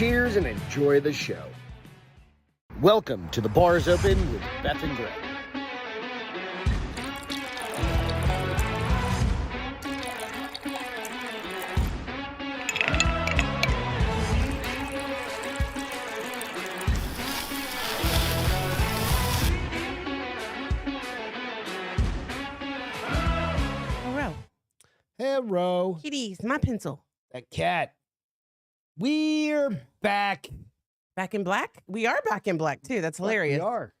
Cheers and enjoy the show. Welcome to The Bar's Open with Beth and Greg. Hello. Kitties, my pencil. That cat. We're back. Back in black? We are back in black, too. That's hilarious. We are.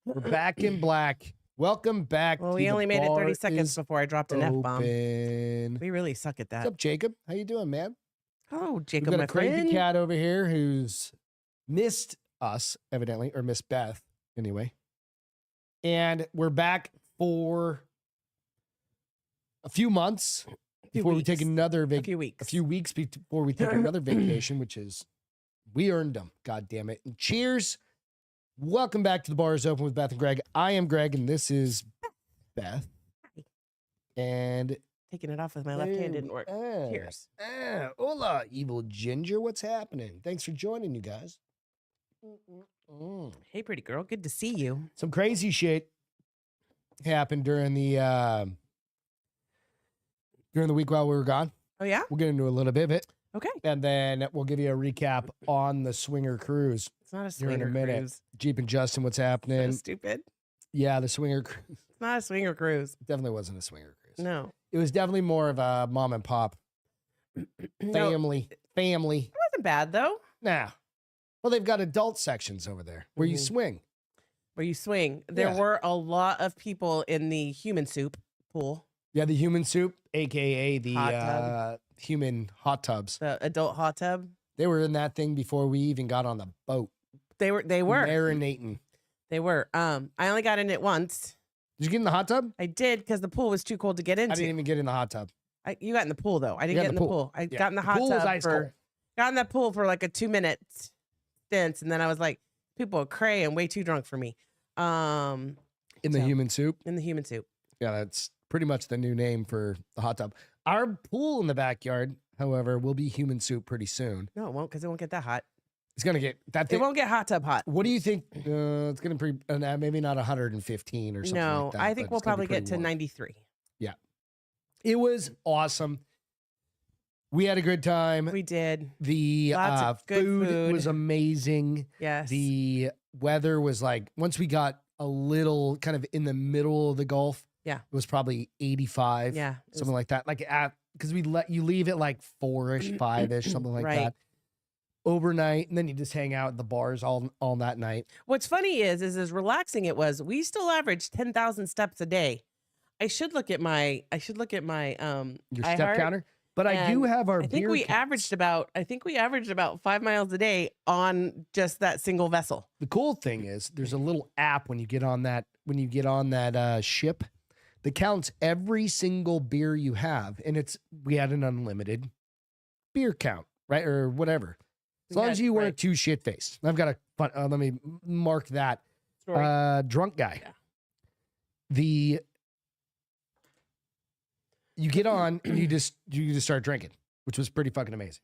We're back in black. Welcome back. Well, to we The only made it Bar 30 seconds is before I dropped an F-bomb. Open. We really suck at that. What's up, Jacob? How you doing, man? Oh, Jacob, We've got my a crazy friend. cat over here who's missed us, evidently, or missed Beth, anyway. And we're back for a few months before we take another a few weeks. A few weeks before we take another vacation, which is, we earned them. God damn it. And cheers. Welcome back to The Bar is Open with Beth and Greg. I am Greg, and this is Beth. Hi. And Taking it off with my left hand didn't work. Cheers. Hola, evil ginger. What's happening? Thanks for joining, you guys. Hey, pretty girl. Good to see you. Some crazy shit happened during the week while we were gone. Oh, yeah? We'll get into a little bit of it. Okay. And then we'll give you a recap on the swinger cruise. It's not a Here in a swinger minute. cruise. Jeep and Justin, what's happening? So stupid. Yeah, the swinger cruise. It's not a swinger cruise. Definitely wasn't a swinger cruise. No. It was definitely more of a mom and pop No, family. it wasn't bad, though. Nah. Well, they've got adult sections over there where you swing. Where you swing. There Yeah. were a lot of people in the human soup pool. Yeah, the human soup, aka the Hot tub. human hot tubs. The adult hot tub. They were in that thing before we even got on the boat. They were. Marinating. They were. I only got in it once. Did you get in the hot tub? I did because the pool was too cold to get into. I didn't even get in the hot tub. You got in the pool though. I didn't got get in the pool. I Yeah. got in the The hot pool was tub ice cold. got in that pool for like a 2-minute stint, and then I was like, people are cray and way too drunk for me. In the So- human soup? In the human soup. Yeah, that's pretty much the new name for the hot tub. Our pool in the backyard, however, will be human soup pretty soon. No, it won't because it won't get that hot. It's going to get that It thing. won't get hot tub hot. What do you think? It's going to be maybe not 115 or something No, like that. I think but we'll it's gonna be probably get pretty to warm. 93. It was awesome. We had a good time. We did. The Lots of good food. was amazing. Yes. The weather was like, once we got a little kind of in the middle of the Gulf, Yeah. it was probably 85, Yeah. it something like that. Like because we let you leave it like 4-ish, 5-ish, something like Right. that. Overnight, and then you just hang out at the bars all that night. What's funny is as relaxing it was, we still averaged 10,000 steps a day. I should look at my Your step iHeart, counter. But I do and have our I think beer we counts. averaged about 5 miles a day on just that single vessel. The cool thing is there's a little app when you get on that ship that counts every single beer you have, and we had an unlimited beer count, right, or whatever. As long as you weren't too shit faced. I've got a fun. Let me mark that. Story. Drunk guy. Yeah. You get on and you just start drinking, which was pretty fucking amazing.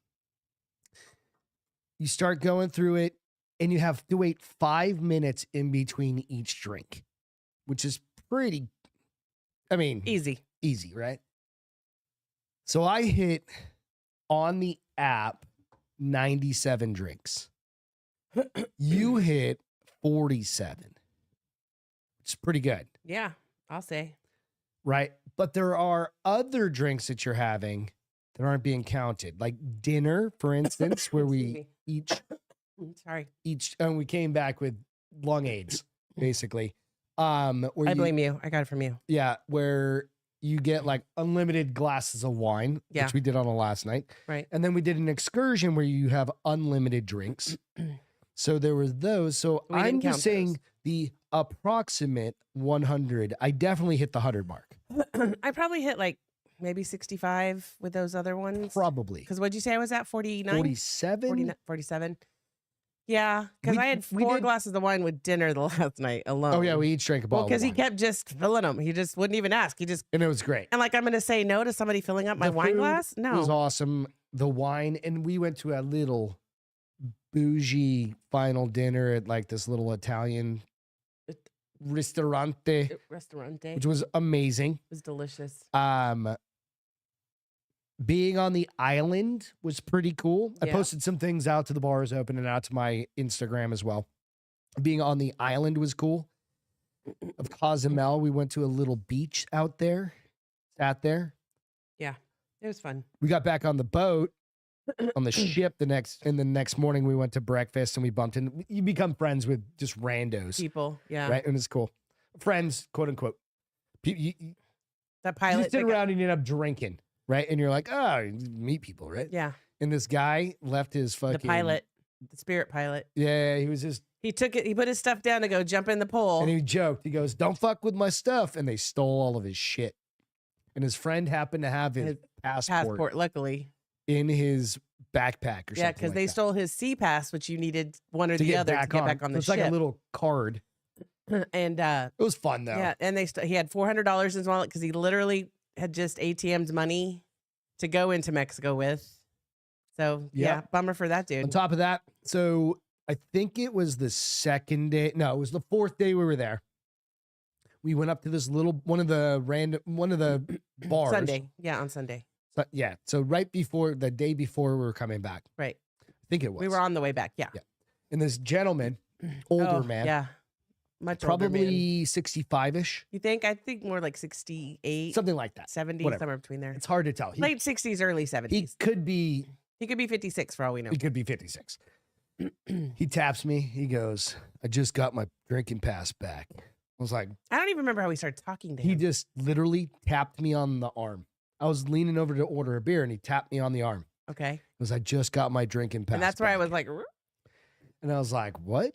You start going through it, and you have to wait 5 minutes in between each drink, which is pretty. I mean, Easy. easy, right? So I hit on the app 97 drinks. You hit 47. It's pretty good, Yeah, I'll say. right? But there are other drinks that you're having that aren't being counted, like dinner, for instance, where we Sorry. and we came back with lung aids, basically. Where I blame you. I got it from you. Yeah, where you get like unlimited glasses of wine, Yeah. which we did on the last night. Right. And then we did an excursion where you have unlimited drinks. So there was those. So We I'm didn't just count saying those. the approximate 100. I definitely hit the 100 mark. I probably hit like maybe 65 with those other ones. Probably. Because what'd you say I was at? 49? 47? 47. Yeah, because We- I had we 4 did- glasses of wine with dinner the last night alone. Oh, yeah, we each drank a Well, bottle. because of he wine. kept just filling them. He just wouldn't even ask. He just, And it was great. and like, I'm going to say no to somebody filling up my The wine food glass? It was No. awesome. The wine. And we went to a little bougie final dinner at like this little Italian ristorante, Restaurante. which was amazing. It was delicious. Being on the island was pretty cool. I Yeah. posted some things out to the bars open and out to my Instagram as well. Being on the island was cool. Of Cozumel, we went to a little beach out there, sat there. It was fun. We got back on the boat, on the ship the next morning we went to breakfast and we bumped in. You become friends with just randos, People, yeah. right? And it's cool. Friends, quote unquote. You That pilot. just sit around and you end up drinking, right? And you're like, oh, you meet people, right? Yeah. And this guy left his fucking... The pilot. The spirit pilot. Yeah, he was just... He took it. He put his stuff down to go jump in the pool. And he joked. He goes, don't fuck with my stuff. And they stole all of his shit. And his friend happened to have his passport luckily. in his backpack or something. Yeah, because they stole his sea pass, which you needed one or the other to get back on the it's ship. like a little card. And it was fun though. Yeah, and he had $400 in his wallet because he literally had just ATM'd money to go into Mexico with. So yeah, bummer for that dude. On top of that, so I think it was the second day. No, it was the fourth day we were there. We went up to this little one of the bars. Sunday. Yeah, on Sunday. Yeah. So right before the day before we were coming back. Right. I think it was. We were on the way back. Yeah. And this gentleman, older man. Yeah. Much probably 65-ish. You think? I think more like 68. Something like that. 70, Whatever. somewhere between there. It's hard to tell. Late 60s, early 70s. He could be 56 for all we know. He could be 56. He taps me. He goes, I just got my drinking pass back. I was like, I don't even remember how we started talking to him. He just literally tapped me on the arm. I was leaning over to order a beer and he tapped me on the arm. Okay. He goes, I just got my drinking pass And that's back. where I was like, and I was like, what?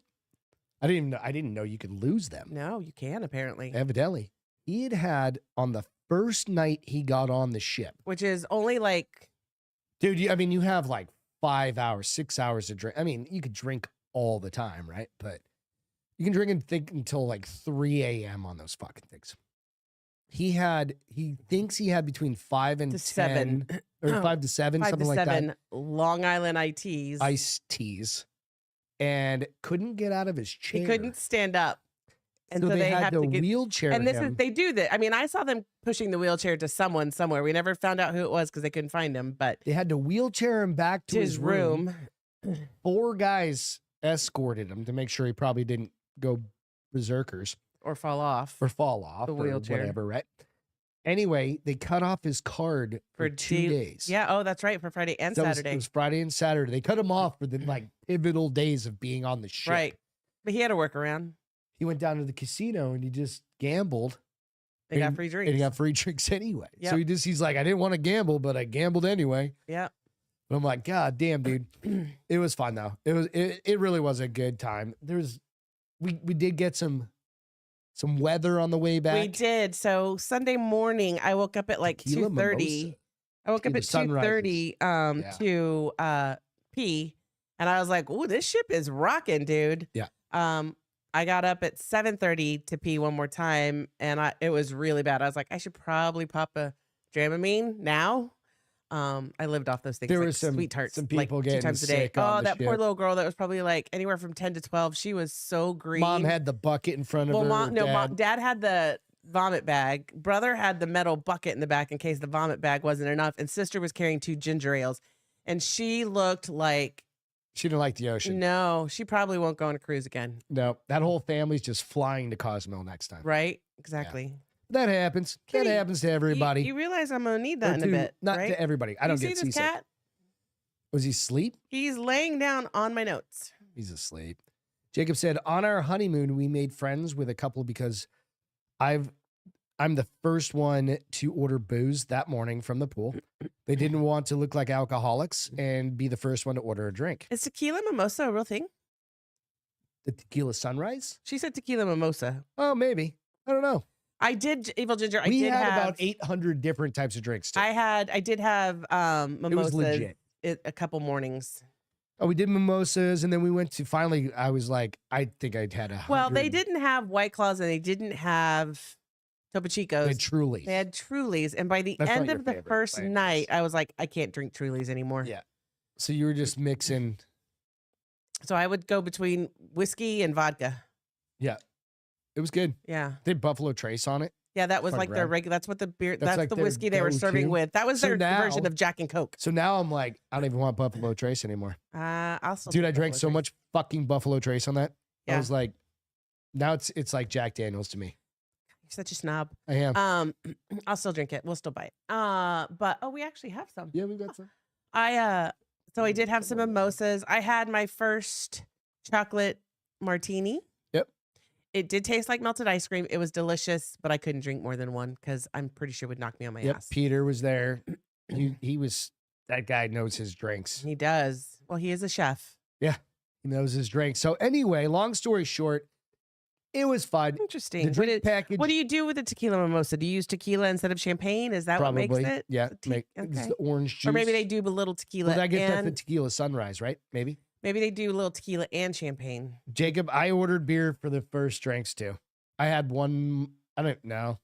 I didn't know you could lose them. No, you can apparently. Evidently. He had on the first night he got on the ship. Which is only like... Dude, you have like 5 hours, 6 hours to drink. I mean, you could drink all the time, right? But you can drink and think until like 3 a.m. on those fucking things. He thinks he had between 5 and 10, 7. Or 5 to 7, 5 something to like 7 that. Long Island ITs. Iced teas. And couldn't get out of his chair. He couldn't stand up. And so they had to get, wheelchair and him. they do that. I mean, I saw them pushing the wheelchair to someone somewhere. We never found out who it was because they couldn't find him. But they had to wheelchair him back to his room. 4 guys escorted him to make sure he probably didn't go berserkers or fall off the wheelchair, or whatever, right? Anyway, they cut off his card for 2 days. Yeah. Oh, that's right. For Friday and Saturday. It was Friday and Saturday. They cut him off for the like pivotal days of being on the ship. Right. But he had a workaround. He went down to the casino and he just gambled. They got free drinks. And he got free drinks anyway. Yep. So he's like, I didn't want to gamble, but I gambled anyway. Yeah. But I'm like, God damn, dude. It was fun though. It really was a good time. We did get some weather on the way back. We did. So Sunday morning, I woke up at like 2:30. I woke up at 2:30 to pee, and I was like, "Ooh, this ship is rocking, dude." Yeah. I got up at 7:30 to pee one more time, and it was really bad. I was like, I should probably pop a Dramamine now. I lived off those things. There like was some sweet tarts, some people like getting 2 times a day. sick on Oh, the that poor ship. little girl that was probably like anywhere from 10 to 12. She was so green. Mom had the bucket in front of her. Dad had the vomit bag. Brother had the metal bucket in the back in case the vomit bag wasn't enough. And sister was carrying 2 ginger ales. And she looked like... She didn't like the ocean. No, she probably won't go on a cruise again. No, that whole family's just flying to Cozumel next time. Right? Exactly. Yeah. That happens. That happens to everybody. You realize I'm going to need that in a bit, Not right? to everybody. I don't get see this seasick. cat? Was he asleep? He's laying down on my notes. He's asleep. Jacob said, on our honeymoon, we made friends with a couple because I'm the first one to order booze that morning from the pool. They didn't want to look like alcoholics and be the first one to order a drink. Is tequila mimosa a real thing? The tequila sunrise? She said tequila mimosa. Oh, maybe. I don't know. I did, Evil Ginger. We had about 800 different types of drinks too. I did have mimosas. It was legit. A couple mornings. Oh, we did mimosas, and then we went to finally. I was like, I think I'd had 100. Well, they didn't have White Claws, and they didn't have Topo Chicos. They had Trulies. They had Trulies, and by the end of the first night, I was like, I can't drink Trulies anymore. Yeah. So you were just mixing. So I would go between whiskey and vodka. Yeah. It was good. Yeah. They had Buffalo Trace on it. Yeah, that was like their regular. That's what the beer. That's like the whiskey they were serving with. That was their version of Jack and Coke. So now I'm like, I don't even want Buffalo Trace anymore. I'll still Dude, I drank so much fucking Buffalo Trace on that. Yeah. I was like, now it's like Jack Daniels to me. You're such a snob. I am. I'll still drink it. We'll still buy it. But we actually have some. Yeah, we got some. So I did have some mimosas. I had my first chocolate martini. Yep. It did taste like melted ice cream. It was delicious, but I couldn't drink more than one because I'm pretty sure it would knock me on my ass. Peter was there. He was, that guy knows his drinks. He does. Well, he is a chef. Yeah, he knows his drinks. So anyway, long story short, it was fun. Interesting. The drink package. What do you do with a tequila mimosa? Do you use tequila instead of champagne? Is that probably what makes it? Yeah, it's the orange juice. Or maybe they do a little tequila. Well, I guess that's the tequila sunrise, right? Maybe they do a little tequila and champagne. Jacob, I ordered beer for the first drinks too. I had one. I don't know.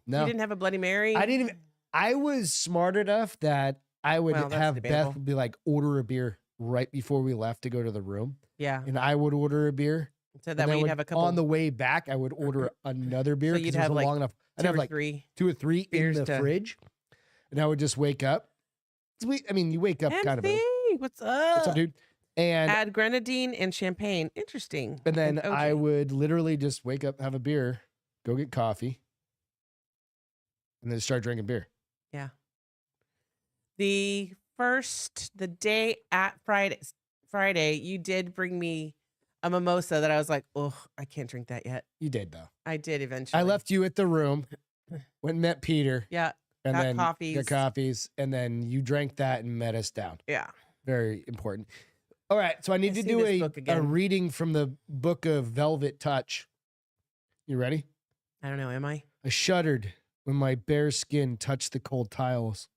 No, you didn't have a Bloody Mary. I didn't even. I was smart enough that I would have Beth be like, order a beer right before we left to go to the room. Yeah, and I would order a beer. So that way you'd have a couple. On the way back, I would order another beer. So you'd have like long enough. I'd have like 2 or 3 in the fridge, and I would just wake up. I mean, you wake up kind of. What's up? What's up, dude? And add grenadine and champagne. Interesting. And then I would literally just wake up, have a beer, go get coffee, and then start drinking beer. Yeah. The day at Friday, you did bring me a mimosa that I was like, oh, I can't drink that yet. You did, though. I did eventually. I left you at the room, went and met Peter. Yeah. And got then coffees. Got coffees. And then you drank that and met us down. Yeah. Very important. All right. So I need to do a reading from the book of Velvet Touch. You ready? I don't know. Am I? I shuddered when my bare skin touched the cold tiles.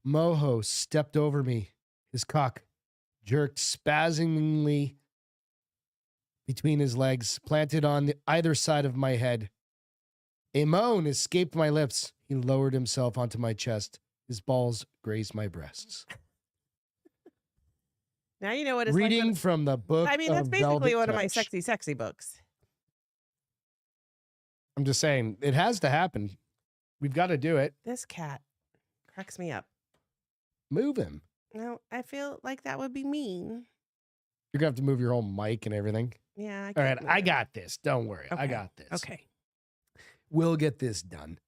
Moho stepped over me. His cock jerked spasmingly between his legs, planted on either side of my head. A moan escaped my lips. He lowered himself onto my chest. His balls grazed my breasts. Now you know what it's reading like from the book. I mean, that's basically one of my sexy books. I'm just saying, it has to happen. We've got to do it. This cat cracks me up. Move him. No, I feel like that would be mean. You're going to have to move your whole mic and everything. Yeah. All right, I got this. Don't worry. Okay. I got this. Okay. We'll get this done.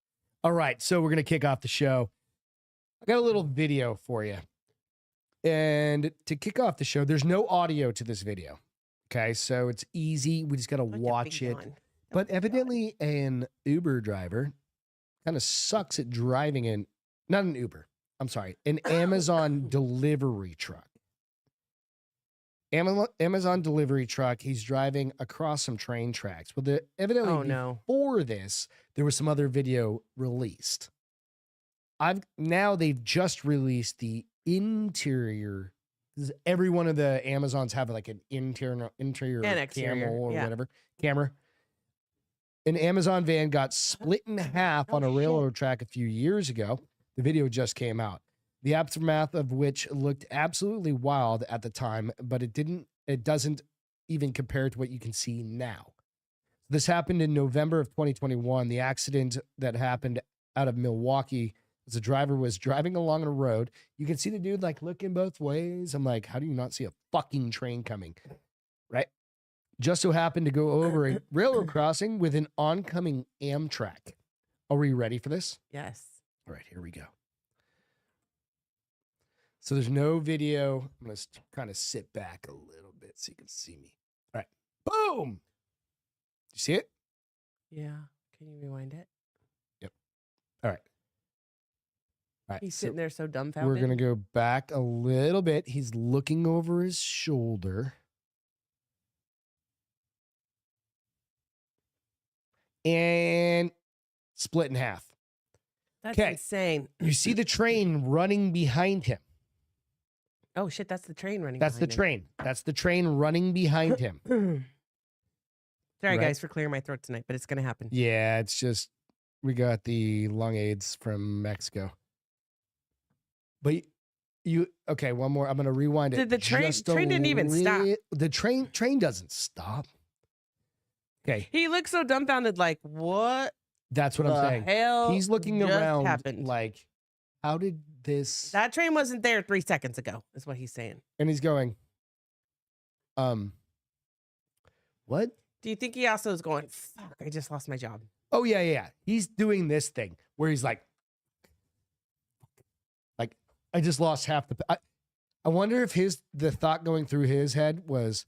All right, so we're going to kick off the show. I got a little video for you. And to kick off the show, there's no audio to this video. Okay, so it's easy. We just got to watch it. But evidently an Uber driver kind of sucks at driving in, not an Uber, I'm sorry, an Amazon delivery truck. Amazon delivery truck. He's driving across some train tracks. Well, evidently before this, there was some other video released. Now they've just released the interior. Every one of the Amazons have like an interior camera or whatever camera. An Amazon van got split in half on a railroad track a few years ago. The video just came out. The aftermath of which looked absolutely wild at the time, but it doesn't even compare to what you can see now. This happened in November of 2021. The accident that happened out of Milwaukee as the driver was driving along a road. You can see the dude like looking both ways. I'm like, how do you not see a fucking train coming? Right? Just so happened to go over a railroad crossing with an oncoming Amtrak. Are we ready for this? Yes. All right, here we go. So there's no video. I'm going to kind of sit back a little bit so you can see me. All right. Boom. You see it? Yeah. Can you rewind it? Yep. All right. All right. He's sitting there so dumbfounded. We're going to go back a little bit. He's looking over his shoulder. And split in half. That's insane. You see the train running behind him. Oh, shit, that's the train running That's the train. That's the train running behind him. Sorry, guys, for clearing my throat tonight, but it's going to happen. Yeah, it's just, we got the lung aids from Mexico. But Okay, one more. I'm going to rewind it. Did the train didn't even stop? The train doesn't stop. Okay. He looks so dumbfounded, like, what? That's what I'm saying. Hell, he's looking around happened? Like, how did this? That train wasn't there 3 seconds ago, is what he's saying. And he's going, what? Do you think he also is going, fuck, I just lost my job? Oh, yeah. He's doing this thing where he's like, I just lost half the. I wonder if the thought going through his head was,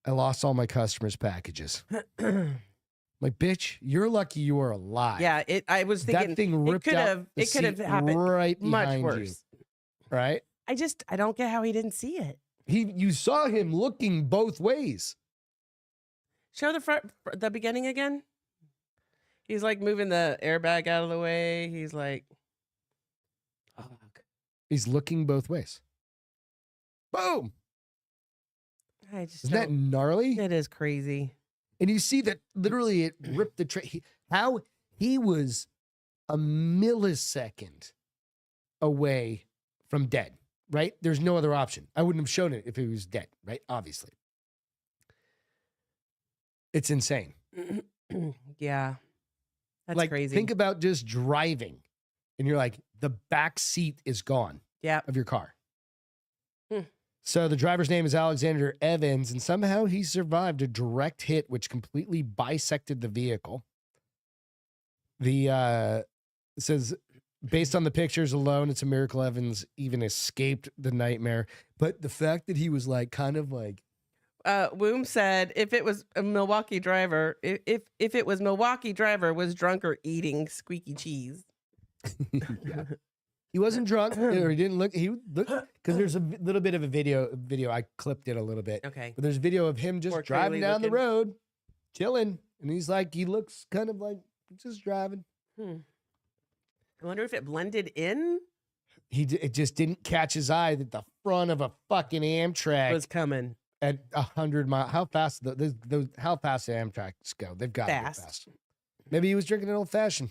I lost all my customers' packages. Like, bitch, you're lucky you are alive. Yeah, I was thinking that thing ripped out. It could have happened right much worse. You, right? I don't get how he didn't see it. You saw him looking both ways. Show the beginning again. He's like moving the airbag out of the way. He's like, fuck. He's looking both ways. Boom. Isn't that gnarly? It is crazy. And you see that literally it ripped the train. How he was a millisecond away from dead, right? There's no other option. I wouldn't have shown it if he was dead, right? Obviously. It's insane. Yeah. That's like, crazy. Think about just driving and you're like, the back seat is gone of your car. So the driver's name is Alexander Evans, and somehow he survived a direct hit which completely bisected the vehicle. It says, based on the pictures alone, it's a miracle Evans even escaped the nightmare. But the fact that he was like, kind of like, Woom said, if it was a Milwaukee driver, if it was Milwaukee driver was drunk or eating squeaky cheese. Yeah. He wasn't drunk, or he didn't look. He looked, because there's a little bit of a video. I clipped it a little bit. Okay. But there's video of him just driving down the road, chilling, and he's like, he looks kind of like just driving. I wonder if it blended in. It just didn't catch his eye that the front of a fucking Amtrak was coming at 100 miles. How fast how fast the Amtraks go? They've got to be fast. Maybe he was drinking an old fashioned.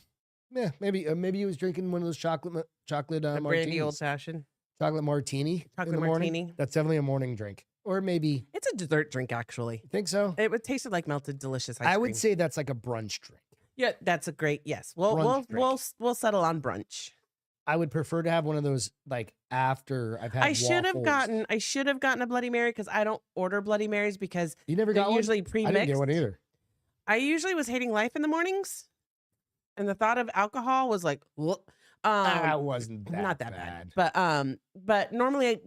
Yeah, maybe he was drinking one of those chocolate martinis. Brandy old fashioned. Chocolate martini. Chocolate martini. Morning. That's definitely a morning drink. Or maybe it's a dessert drink, actually. Think so? It tasted like melted delicious ice cream. I would say that's like a brunch drink. Yeah, that's a great yes. We'll settle on brunch. I would prefer to have one of those like after I've had. I should have gotten a Bloody Mary because I don't order Bloody Marys because you never got usually one? pre-mixed. I didn't get one either. I usually was hating life in the mornings. And the thought of alcohol was like, that wasn't not that bad. But normally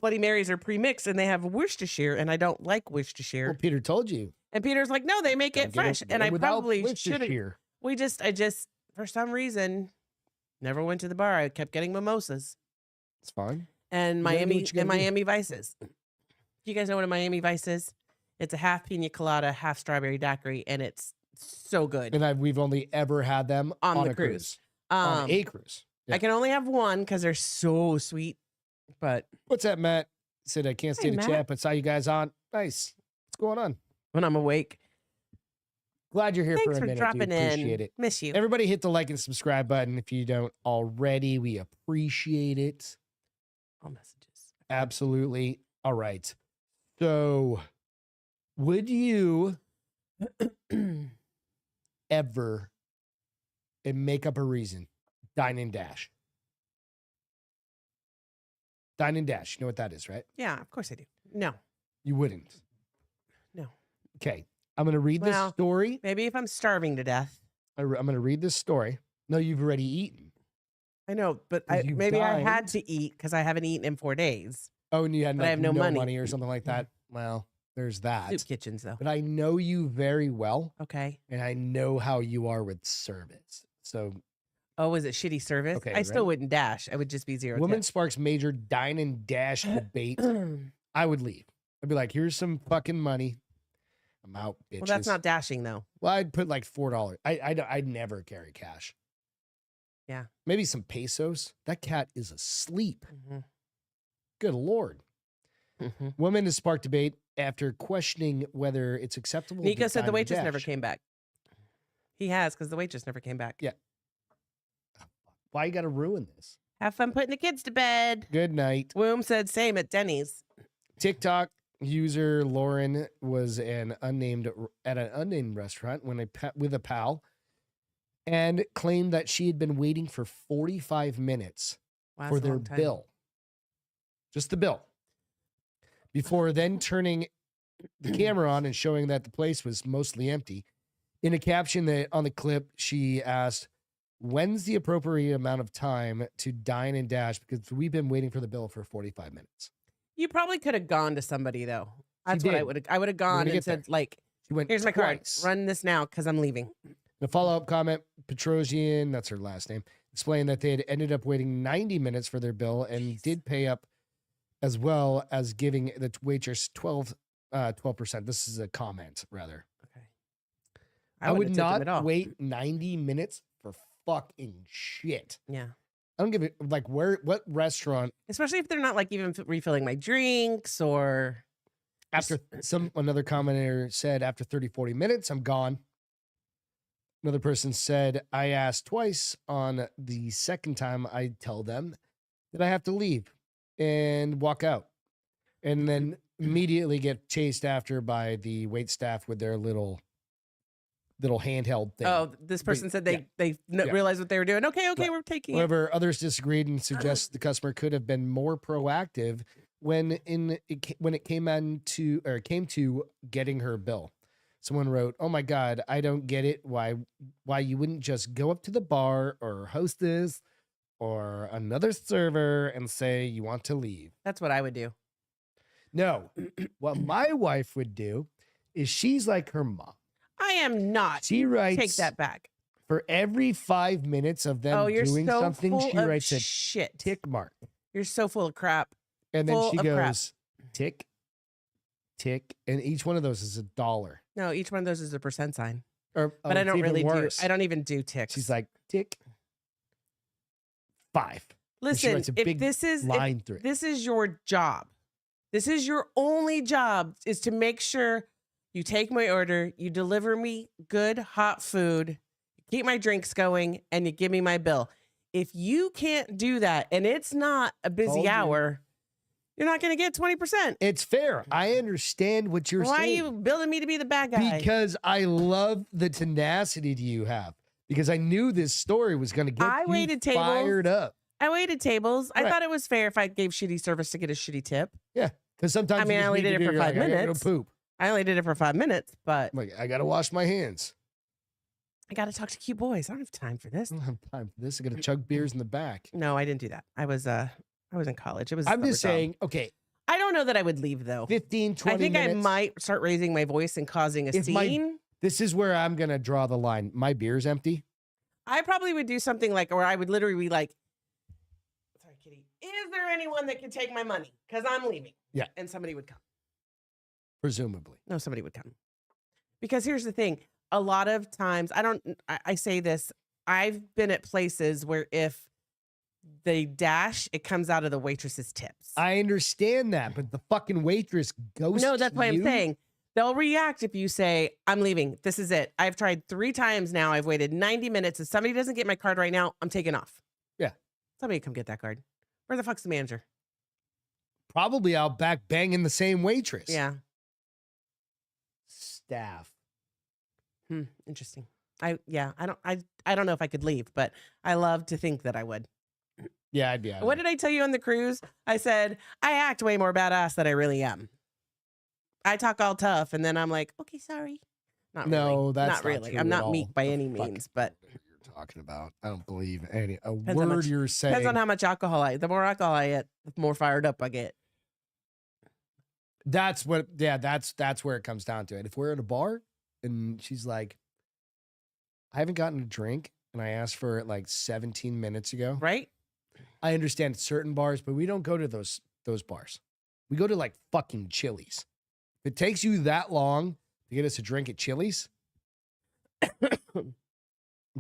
Bloody Marys are pre-mixed and they have Worcestershire, and I don't like Worcestershire. Well, Peter told you. And Peter's like, no, they make it fresh. And I probably should have. I just, for some reason, never went to the bar. I kept getting mimosas. It's fine. And Miami Vices. Do you guys know what a Miami Vice is? It's a half pina colada, half strawberry daiquiri, and it's so good. And we've only ever had them on a cruise. On a cruise. Yeah. I can only have one because they're so sweet. But what's that, Matt? Said I can't stay to chat, but saw you guys on. Nice. What's going on? When I'm awake. Glad you're here for a minute. Dropping dude. Appreciate it. Miss you. Everybody hit the like and subscribe button if you don't already. We appreciate it. All messages. Absolutely. All right. So, would you ever, and make up a reason, dine and dash? Dine and dash. You know what that is, right? Yeah, of course I do. No. You wouldn't? No. Okay. I'm going to read this story. Maybe if I'm starving to death. I'm going to read this story. No, you've already eaten. I know, but maybe I had to eat because I haven't eaten in 4 days. Oh, and you had I have no money or something like that. Well, there's that. Soup kitchens, though. But I know you very well. Okay. And I know how you are with service. So. Oh, is it shitty service? Okay, I still wouldn't dash. I would just be zero. Woman sparks major dine and dash debate. I would leave. I'd be like, here's some fucking money. I'm out, bitches. Well, that's not dashing, though. Well, I'd put like $4. I'd never carry cash. Yeah. Maybe some pesos. That cat is asleep. Mm-hmm. Good Lord. Mm-hmm. Woman has sparked debate after questioning whether it's acceptable. Nico said the waitress never came back. He has, because the waitress never came back. Yeah. Why you got to ruin this? Have fun putting the kids to bed. Good night. Womb said same at Denny's. TikTok user Lauren was at an unnamed restaurant with a pal and claimed that she had been waiting for 45 minutes for their bill. Just the bill. Before then turning the camera on and showing that the place was mostly empty. In a caption on the clip, she asked, "When's the appropriate amount of time to dine and dash? Because we've been waiting for the bill for 45 minutes. You probably could have gone to somebody, though. That's what I would have. I would have gone and said, like, here's my card. Run this now because I'm leaving. The follow-up comment, Petrosian, that's her last name, explained that they had ended up waiting 90 minutes for their bill and did pay up, as well as giving the waitress 12%. This is a comment, rather. Okay. I would not wait 90 minutes for fucking shit. Yeah. I don't give it, like, what restaurant? Especially if they're not, like, even refilling my drinks or... Another commenter said, after 30, 40 minutes, I'm gone. Another person said, I asked twice. On the second time, I tell them that I have to leave and walk out. And then immediately get chased after by the wait staff with their little handheld thing. Oh, this person said they realized what they were doing. Okay, we're taking However, others disagreed and suggested the customer could have been more proactive when it came to getting her bill. Someone wrote, "Oh my God, I don't get it. Why you wouldn't just go up to the bar or hostess or another server and say you want to leave?" That's what I would do. No, what my wife would do is she's like her mom. I am not. She writes, take that back. For every 5 minutes of them doing something, she writes a tick mark. You're so full of crap. And then she goes, tick, tick, and each one of those is $1. No, each one of those is a percent sign. But I don't really do. I don't even do ticks. She's like, tick, 5. Listen, if this is your job, this is your only job, is to make sure you take my order, you deliver me good hot food, keep my drinks going, and you give me my bill. If you can't do that, and it's not a busy hour, you're not going to get 20%. It's fair. I understand what you're saying. Why are you building me to be the bad guy? Because I love the tenacity you have. Because I knew this story was going to get you fired up. I waited tables. Right. I thought it was fair if I gave shitty service to get a shitty tip. Yeah, because sometimes I only did it for 5 minutes. I gotta go poop. I only did it for 5 minutes, but I got to wash my hands. I got to talk to cute boys. I don't have time for this. I don't have time for this. I got to chug beers in the back. No, I didn't do that. I was in college. I'm just saying, okay. I don't know that I would leave, though. 15, 20 minutes. I think I might start raising my voice and causing a scene. This is where I'm going to draw the line. My beer's empty. I probably would do something like, or I would literally be like, sorry, Kitty, is there anyone that can take my money? Because I'm leaving. Yeah. And somebody would come. Presumably. No, somebody would come. Because here's the thing. A lot of times, I say this, I've been at places where if they dash, it comes out of the waitress's tips. I understand that, but the fucking waitress ghosts. No, that's why I'm saying. They'll react if you say, I'm leaving. This is it. I've tried 3 times now. I've waited 90 minutes. If somebody doesn't get my card right now, I'm taking off. Yeah. Somebody come get that card. Where the fuck's the manager? Probably out back banging the same waitress. Yeah. Staff. Interesting. I don't know if I could leave, but I love to think that I would. Yeah, I'd be out. What did I tell you on the cruise? I said, I act way more badass than I really am. I talk all tough, and then I'm like, okay, sorry. Not really. I'm not meek by any means, but you're talking about. I don't believe a word you're saying. Depends on how much alcohol the more alcohol I get, the more fired up I get. That's where it comes down to it. If we're at a bar and she's like, I haven't gotten a drink and I asked for it like 17 minutes ago. Right. I understand certain bars, but we don't go to those bars. We go to like fucking Chili's. If it takes you that long to get us a drink at Chili's, I'm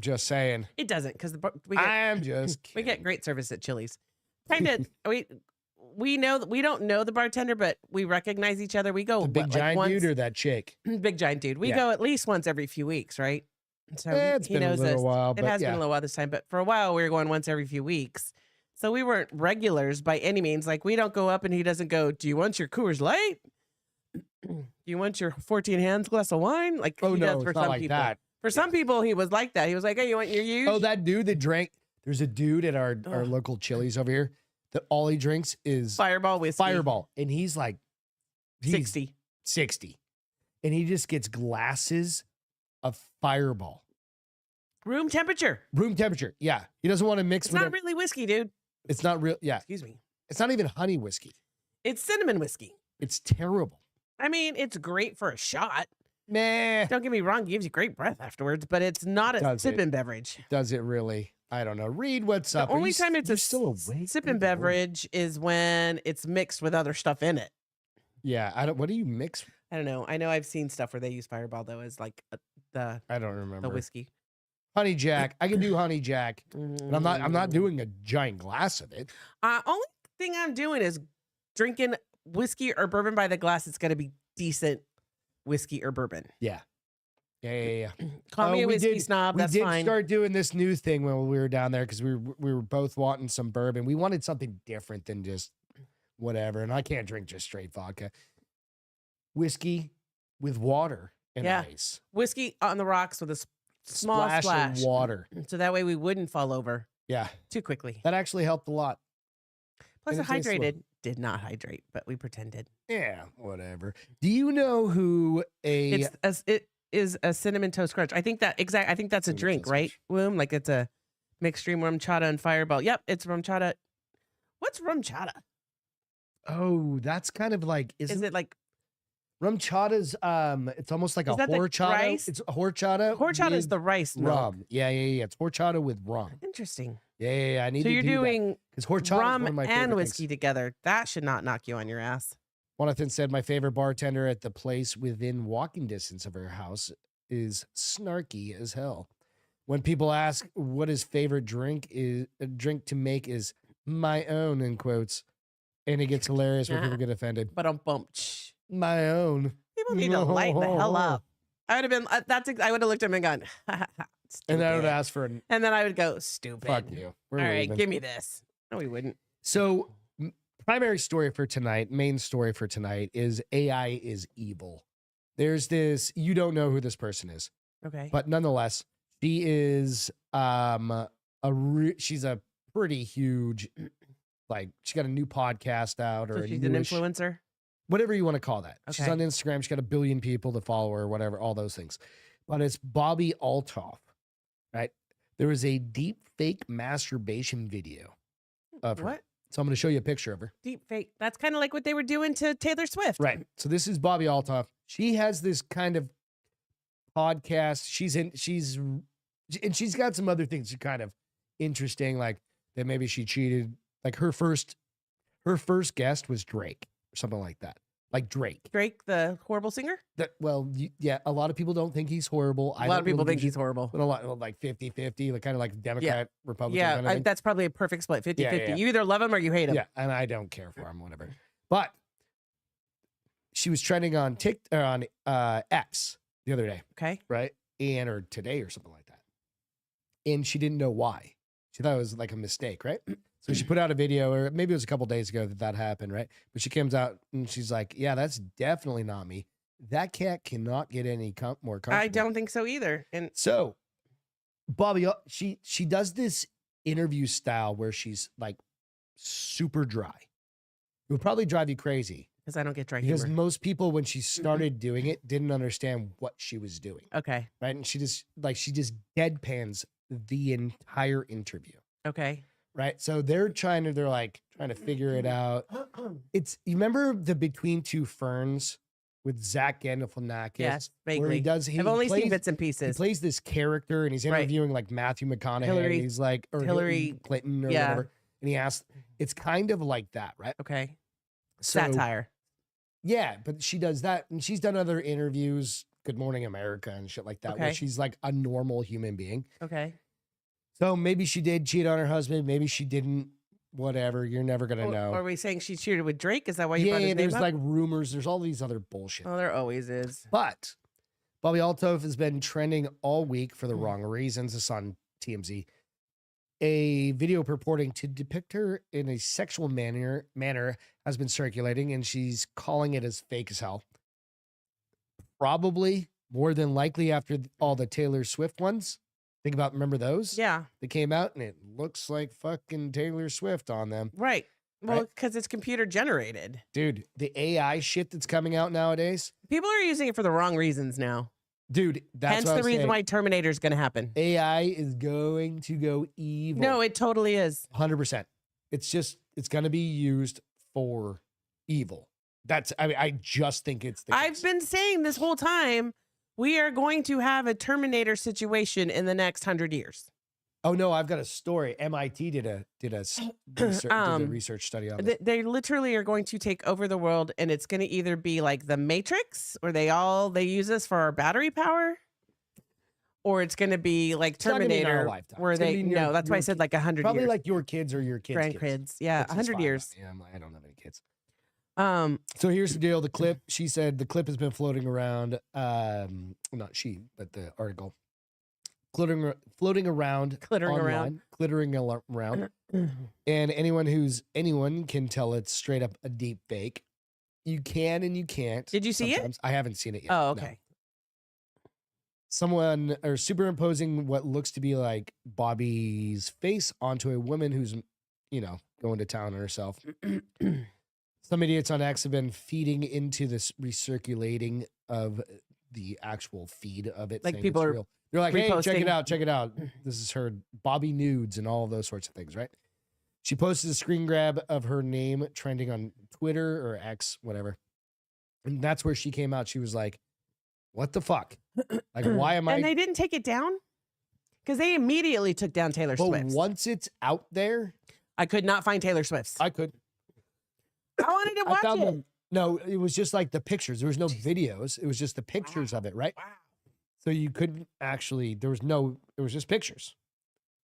just saying. It doesn't, because we get great service at Chili's. Kind of we know that we don't know the bartender, but we recognize each other. We go the big giant dude or that chick? Big giant dude. We go at least once every few weeks, right? So it's been a little while. It has been a little while this time, but for a while we were going once every few weeks. So we weren't regulars by any means. Like, we don't go up and he doesn't go, do you want your Coors Light? Do you want your 14 hands glass of wine? Like, oh, he no, does for it's not some like people. that. For some people, he was like that. He was like, hey, you want your huge? Oh, that dude that drank. There's a dude at our local Chili's over here that all he drinks is Fireball whiskey. Fireball. And he's like 60. And he just gets glasses of Fireball. Room temperature. Yeah. He doesn't want to mix it's with not really whiskey, dude. It's not real. Yeah. Excuse me. It's not even honey whiskey. It's cinnamon whiskey. It's terrible. I mean, it's great for a shot. Meh. Don't get me wrong. It gives you great breath afterwards, but it's not a sipping beverage. Does it really? I don't know. Read what's up. The only time it's a sipping beverage is when it's mixed with other stuff in it. Yeah. What do you mix? I don't know. I know I've seen stuff where they use Fireball, though, as like I don't remember. The whiskey. Honey Jack. I can do Honey Jack. But I'm not doing a giant glass of it. Only thing I'm doing is drinking whiskey or bourbon by the glass. It's going to be decent whiskey or bourbon. Yeah. Call me a whiskey snob. That's fine. We did start doing this new thing when we were down there because we were both wanting some bourbon. We wanted something different than just whatever. And I can't drink just straight vodka. Whiskey with water and ice. Whiskey on the rocks with a small splash of water. So that way we wouldn't fall over. Yeah. Too quickly. That actually helped a lot. Plus it hydrated. Did not hydrate, but we pretended. Yeah, whatever. Do you know who it is a cinnamon toast crunch? I think that's a drink, right? Womb, like it's a mixed stream rum chata and Fireball. Yep, it's rum chata. What's rum chata? Oh, that's kind of like is it like rum chata's it's almost like a horchata. It's a horchata. Horchata is the rice rum. Milk. Yeah. It's horchata with rum. Interesting. Yeah. I need so to you're doing horchata rum and whiskey together. That should not knock you on your ass. Jonathan said my favorite bartender at the place within walking distance of her house is snarky as hell. When people ask what his favorite drink to make is my own in quotes, and it gets hilarious when people get offended. But my own. People need to lighten the hell up. I would have been. I would have looked at him and gone. And I would ask for and then I would go, stupid. Fuck you. All right, give me this. No, we wouldn't. So, main story for tonight is AI is evil. There's this, you don't know who this person is. Okay. But nonetheless, she is she's a pretty huge, like, she got a new podcast out, or she's an influencer? Whatever you want to call that. Okay. She's on Instagram. She's got 1 billion people to follow her, whatever, all those things. But it's Bobby Altoff, right? There was a deep fake masturbation video of her. What? So I'm going to show you a picture of her. Deep fake. That's kind of like what they were doing to Taylor Swift. Right. So this is Bobby Altoff. She has this kind of podcast. She's got some other things that are kind of interesting, like that maybe she cheated. Like her first guest was Drake or something like that. Like Drake. Drake, the horrible singer? Yeah, a lot of people don't think he's horrible. A lot of people think he's horrible. But a lot, like 50-50, like kind of like Democrat, Republican. Yeah, kind of thing. That's probably a perfect split, 50-50. Yeah. You either love him or you hate him. Yeah, and I don't care for him, whatever. But she was trending on X the other day. Okay. Right? Or today or something like that. And she didn't know why. She thought it was like a mistake, right? So she put out a video, or maybe it was a couple days ago that happened, right? But she comes out and she's like, yeah, that's definitely not me. That cat cannot get any more comfortable. I don't think so either. And so Bobby, she does this interview style where she's like super dry. It would probably drive you crazy. Because I don't get dry because humor. Most people, when she started doing it, didn't understand what she was doing. Okay. Right? And she just deadpans the entire interview. Okay. Right. So they're trying to figure it out. You remember the Between Two Ferns with Zach Galifianakis? Yes, vaguely. Where I've only seen bits and pieces. He plays this character and he's interviewing like Matthew McConaughey. Hillary, and he's like, or Hillary Clinton or whatever. And he asks, it's kind of like that, right? Okay. So, satire. Yeah, but she does that. And she's done other interviews, Good Morning America and shit like that, where she's like a normal human being. Okay. So maybe she did cheat on her husband. Maybe she didn't. Whatever. You're never going to know. Are we saying she cheated with Drake? Is that why you brought his name there's up? like rumors. There's all these other bullshit. Oh, there always is. But Bobby Altoff has been trending all week for the wrong reasons. It's on TMZ. A video purporting to depict her in a sexual manner has been circulating, and she's calling it as fake as hell. Probably more than likely after all the Taylor Swift ones. Remember those? Yeah. They came out and it looks like fucking Taylor Swift on them. Right. Well, because it's computer generated. Dude, the AI shit that's coming out nowadays. People are using it for the wrong reasons now. Dude, that's hence the reason why Terminator is going to happen. AI is going to go evil. No, it totally is. 100%. It's going to be used for evil. I just think it's the case. I've been saying this whole time, we are going to have a Terminator situation in the next 100 years. Oh no, I've got a story. MIT did a research study on it. They literally are going to take over the world, and it's going to either be like the Matrix, where they use us for our battery power, or it's going to be like Terminator, where that's why I said like 100 years. Probably like your kids or your kids' grandkids. Yeah, 100 years. Yeah, I don't have any kids. So here's the deal. The clip, she said the clip has been floating around. Not she, but the article. Floating around, clittering around, and anyone can tell it's straight up a deep fake. You can and you can't. Did you see it? I haven't seen it yet. Oh, okay. No. Someone or superimposing what looks to be like Bobby's face onto a woman who's, going to town on herself. Some idiots on X have been feeding into this recirculating of the actual feed of it. Like people are. Real. They're like, hey, check it out. This is her Bobby nudes and all of those sorts of things, right? She posted a screen grab of her name trending on Twitter or X, whatever. And that's where she came out. She was like, what the fuck? Like, why am I? And they didn't take it down? Because they immediately took down Taylor Swift. But once it's out there. I could not find Taylor Swift's. I could. I wanted to watch it. Them. No, it was just like the pictures. There was no videos. It was just the pictures of it, right? Wow. So you couldn't actually, it was just pictures.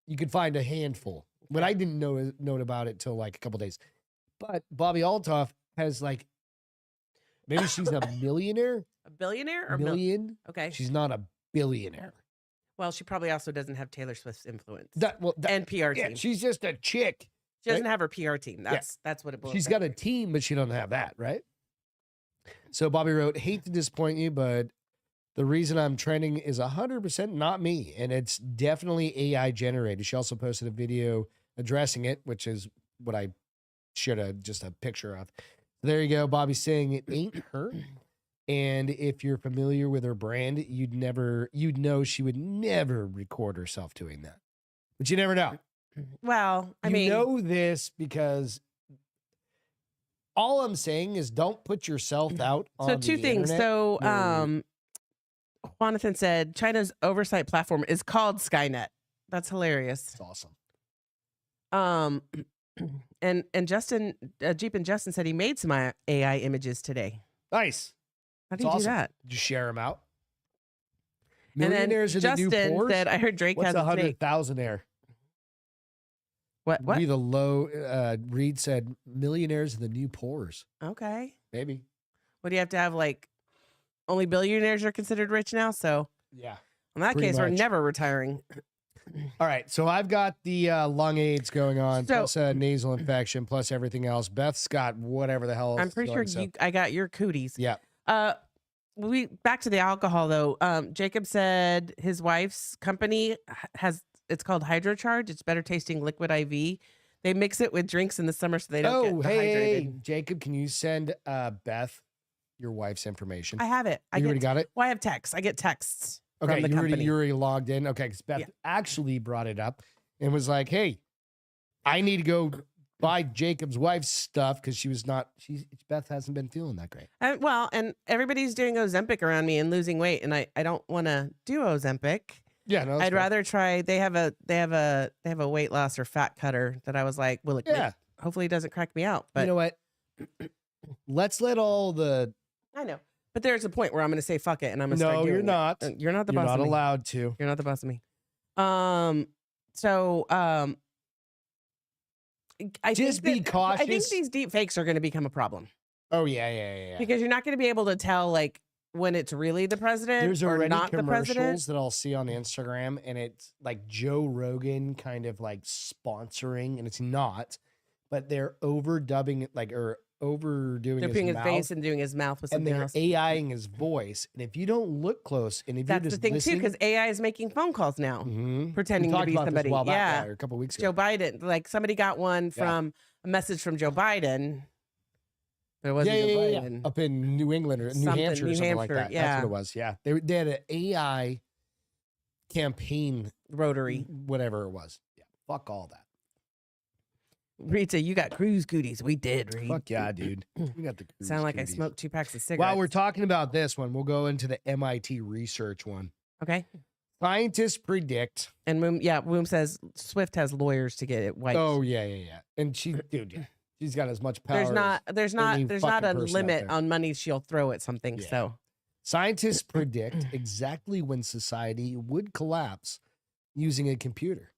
You could find a handful, but I didn't know about it till like a couple days. But Bobby Altoff has like, maybe she's a millionaire. A billionaire or million? Okay. She's not a billionaire. Well, she probably also doesn't have Taylor Swift's influence. And PR team. She's just a chick. She doesn't have her PR team. That's what it boils down to. She's got a team, but she doesn't have that, right? So Bobby wrote, hate to disappoint you, but the reason I'm trending is 100% not me, and it's definitely AI generated. She also posted a video addressing it, which is what I shared just a picture of. There you go. Bobby's saying it ain't her. And if you're familiar with her brand, you'd know she would never record herself doing that. But you never know. Well, you know this because all I'm saying is don't put yourself out on the internet. So two things. So Jonathan said China's oversight platform is called Skynet. That's hilarious. It's awesome. And Justin, Jeep and Justin said he made some AI images today. Nice. How did you do that? Did you share them out? Millionaires and then Justin said, I heard Drake has 100,000 air. What? Be the low. Reed said, millionaires are the new poors. Okay. Maybe. What do you have to have? Like, only billionaires are considered rich now? So, yeah. In that case, we're never retiring. All right. So, I've got the lung AIDS going on, plus a nasal infection, plus everything else. Beth's got whatever the hell. I'm pretty sure I got your cooties. Yeah. Back to the alcohol, though. Jacob said his wife's company it's called HydroCharge. It's better tasting liquid IV. They mix it with drinks in the summer so they don't get dehydrated. Hey, Jacob, can you send Beth your wife's information? I have it. You already got it? Well, I have texts. I get texts from the company. You already logged in? Okay, because Beth actually brought it up and was like, hey, I need to go buy Jacob's wife's stuff because Beth hasn't been feeling that great. And everybody's doing Ozempic around me and losing weight, and I don't want to do Ozempic. Yeah, no. I'd rather try. They have a weight loss or fat cutter that I was like, hopefully it doesn't crack me out. But you know what? Let's let all the. I know, but there's a point where I'm going to say fuck it, and I'm going to start doing you're not. it. You're not the boss. You're not of me. allowed to. You're not the boss of me. I think cautious. I think these deep fakes are going to become a problem. Oh yeah. Because you're not going to be able to tell like when it's really the president There's or already not the president. commercials that I'll see on Instagram, and it's like Joe Rogan kind of like sponsoring, and it's not, but they're overdubbing it, like, or overdoing They're his putting his mouth, face and doing his mouth with and something they're else. AIing his voice. And if you don't look close, and if That's you're the just thing listening, too, because AI is making phone calls now, pretending to be about somebody. this a while back, Yeah, or a couple weeks ago. Joe Biden. Like somebody got one from a message from Joe Biden. But it wasn't Joe Biden. Up in New England or New Hampshire or something like that. Yeah. That's what it was. Yeah, they had an AI campaign, rotary, whatever it was. Yeah, fuck all that. Rita, you got cruise cooties. We did, Reed. Fuck yeah, dude. We got the cruise Sound like cooties. I smoked 2 packs of cigarettes. While we're talking about this one, we'll go into the MIT research one. Okay. Scientists predict. And Woom says Swift has lawyers to get it wiped. Oh yeah. And she's got as much power. There's not a limit on money she'll throw at something. Yeah. So scientists predict exactly when society would collapse using a computer.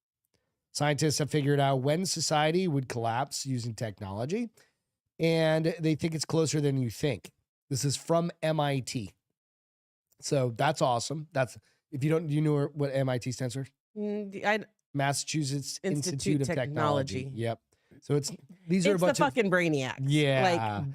Scientists have figured out when society would collapse using technology, and they think it's closer than you think. This is from MIT. So that's awesome. That's, if you don't, do you know what MIT stands for? Massachusetts Institute of Technology. Yep. So these are a bunch the fucking brainiacs. Yeah. Like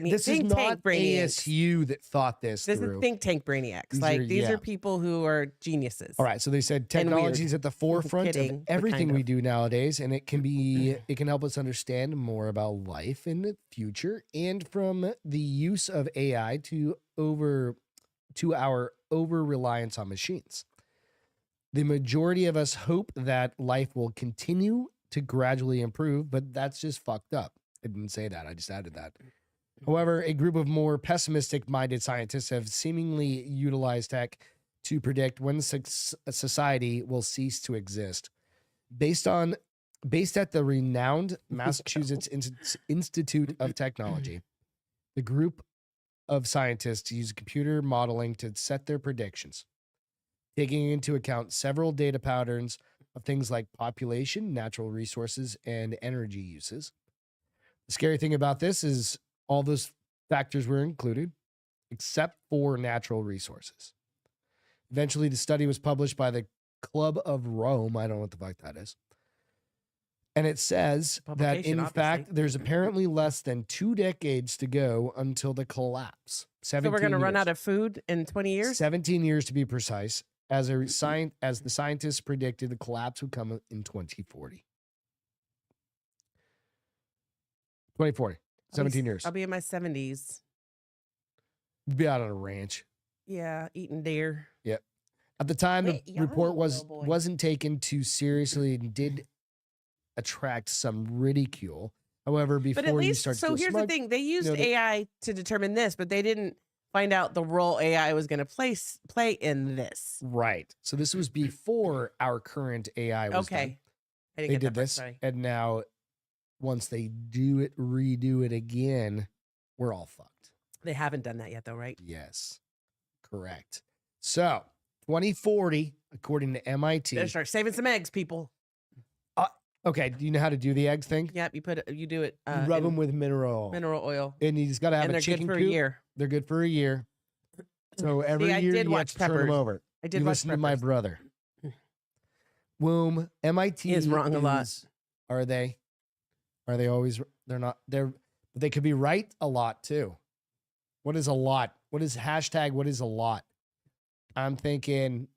this is not ASU that thought this This through. is think tank brainiacs. These are people who are geniuses. All right. So they said technology is at the forefront of everything we do nowadays, and it can help us understand more about life in the future, and from the use of AI to our over-reliance on machines. The majority of us hope that life will continue to gradually improve, but that's just fucked up. I didn't say that. I just added that. However, a group of more pessimistic-minded scientists have seemingly utilized tech to predict when society will cease to exist. Based at the renowned Massachusetts Institute of Technology, the group of scientists use computer modeling to set their predictions, taking into account several data patterns of things like population, natural resources, and energy uses. The scary thing about this is all those factors were included, except for natural resources. Eventually, the study was published by the Club of Rome. I don't know what the fuck that is. And it says that, in fact, there's apparently less than 2 decades to go until the collapse. So we're going to run out of food in 20 years? 17 years to be precise. As the scientists predicted, the collapse would come in 2040. 2040. 17 years. I'll be in my 70s. Be out on a ranch. Yeah, eating deer. Yep. At the time, the report wasn't taken too seriously and did attract some ridicule. However, before you start to here's the thing. They used AI to determine this, but they didn't find out the role AI was going to play in this. Right. So this was before our current AI was done. They did this, and now once they redo it again, we're all fucked. They haven't done that yet, though, right? Yes, correct. So 2040, according to MIT, better start saving some eggs, people. Okay, do you know how to do the eggs thing? Yep, you do it. You rub them with mineral oil, and you just got to have a chicken coop. They're good for a year. They're good for a year. So every year you have to turn them over. I did listen to my brother. Womb, MIT is wrong a lot. Are they? Are they always? They're not. They could be right a lot too. What is a lot? What is hashtag? What is a lot? I'm thinking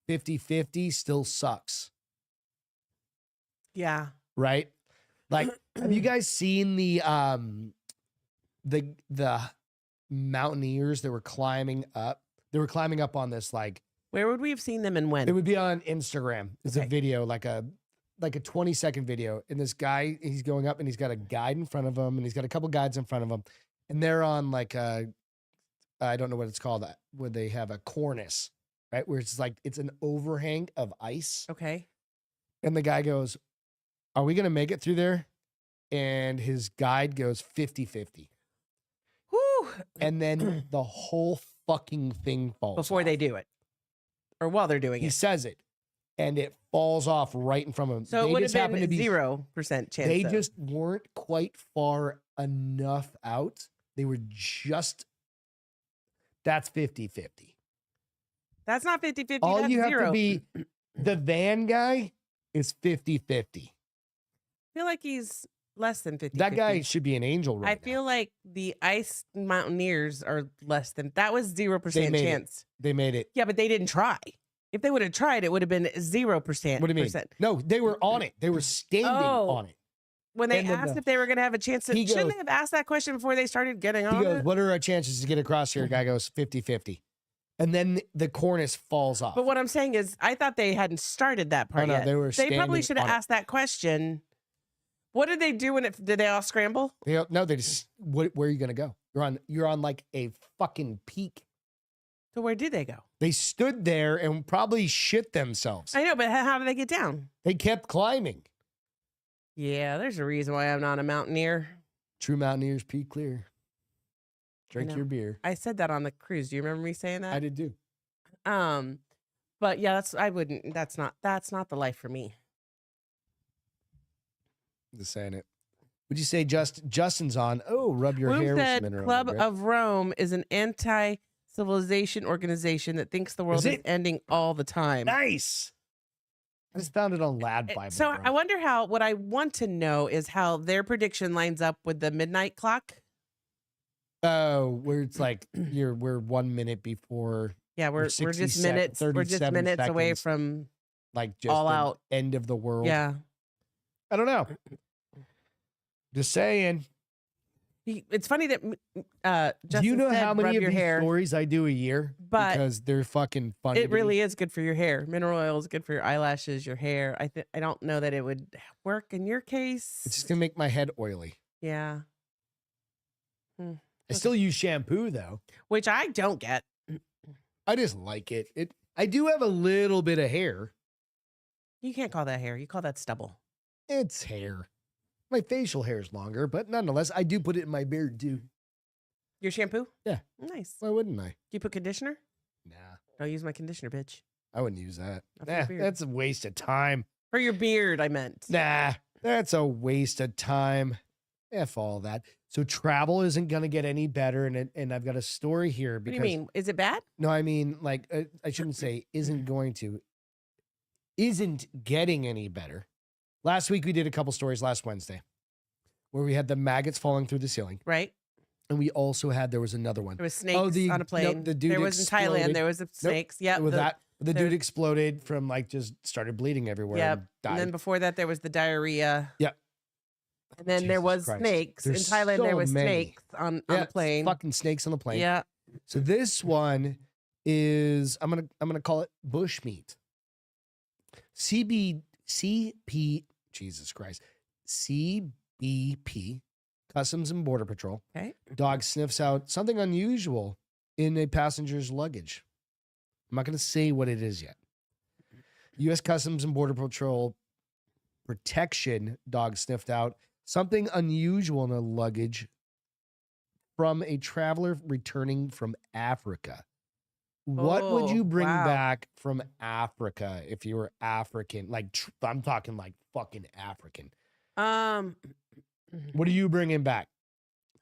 50-50 still sucks. Yeah. Right? Like, have you guys seen the mountaineers that were climbing up? They were climbing up on this, like, where would we have seen them and when? It would be on Instagram. It's a video, like a 20-second video. And this guy, he's going up and he's got a guide in front of him, and he's got a couple guides in front of him. And they're on like I don't know what it's called, where they have a cornice, right? Where it's like, it's an overhang of ice. Okay. And the guy goes, "Are we going to make it through there?" And his guide goes 50-50. Whew. And then the whole fucking thing falls before off. they do it. Or while they're doing it. He says it. And it falls off right in front of him. So it would have been 0% chance. They just weren't quite far enough out. They were just That's 50-50. That's not 50-50. All that's you have zero. to be, the van guy is 50-50. I feel like he's less than 50-50. That guy should be an angel right I feel like the ice mountaineers are less than, that was 0% chance. They made it. Yeah, but they didn't try. If they would have tried, it would have been 0%. What do you mean? No, they were on it. They were standing on it. When they asked if they were going to have a chance to, shouldn't they have asked that question before they started getting on it? What are our chances to get across here? Guy goes 50-50. And then the cornice falls off. But what I'm saying is, I thought they hadn't started that part yet. They probably should have asked that question. What did they do when did they all scramble? No, they just, where are you going to go? You're on like a fucking peak. So where did they go? They stood there and probably shit themselves. I know, but how did they get down? They kept climbing. Yeah, there's a reason why I'm not a mountaineer. True mountaineers peak clear. Drink your beer. I said that on the cruise. Do you remember me saying that? I did too. But yeah, that's not the life for me. Just saying it. Would you say Justin's on? Oh, rub your hair with some mineral. Club of Rome is an anti-civilization organization that thinks the world is ending all the time. Nice. I just found it on Lad Bible. So I wonder what I want to know is how their prediction lines up with the midnight clock. Oh, where it's like we're 1 minute before. Yeah, we're just minutes. We're just minutes away from like just all out end of the world. Yeah, I don't know. Just saying. It's funny that do you know how many of these stories I do a year? But because they're fucking funny. It really is good for your hair. Mineral oil is good for your eyelashes, your hair. I don't know that it would work in your case. It's just gonna make my head oily. Yeah. I still use shampoo though, which I don't get. I just like it. I do have a little bit of hair. You can't call that hair. You call that stubble. It's hair. My facial hair is longer, but nonetheless, I do put it in my beard too. Your shampoo? Yeah. Nice. Why wouldn't I? Do you put conditioner? Nah. Don't use my conditioner, bitch. I wouldn't use that. That's a waste of time. For your beard, I meant. Nah, that's a waste of time. F all that. So travel isn't going to get any better. And I've got a story here. Because, what do you mean? Is it bad? No, I mean, like, I shouldn't say isn't getting any better. Last week, we did a couple stories last Wednesday where we had the maggots falling through the ceiling. Right. And we also there was another one. There was snakes on a plane. The dude there was exploded. In Thailand, there was snakes. Yeah. The dude exploded from just started bleeding everywhere. Yeah. And then before that, there was the diarrhea. Yeah. And then there was snakes. In Thailand, there was snakes on the plane. Fucking snakes on the plane. Yeah. So this one is, I'm gonna call it bushmeat. CBP, Jesus Christ. CBP, Customs and Border Patrol. Okay. Dog sniffs out something unusual in a passenger's luggage. I'm not going to say what it is yet. U.S. Customs and Border Patrol protection dog sniffed out something unusual in a luggage from a traveler returning from Africa. What would you bring back from Africa if you were African? Like, I'm talking like fucking African. What are you bringing back?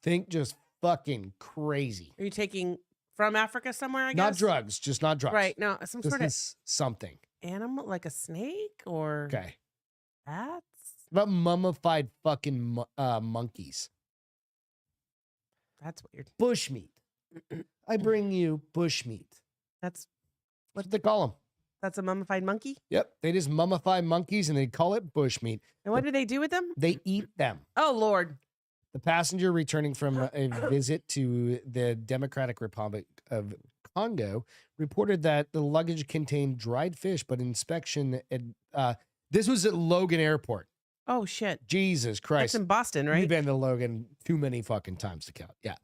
Think just fucking crazy. Are you taking from Africa somewhere, I guess? Not drugs, just not drugs. Right, no, some sort of something. Animal, like a snake or okay. Bats? About mummified fucking monkeys. That's weird. Bushmeat. I bring you bushmeat. That's what they call them. That's a mummified monkey? Yep. They just mummify monkeys and they call it bushmeat. And what do they do with them? They eat them. Oh, Lord. The passenger returning from a visit to the Democratic Republic of Congo reported that the luggage contained dried fish, but inspection, this was at Logan Airport. Oh, shit. Jesus Christ. That's in Boston, right? You've been to Logan too many fucking times to count. Yeah.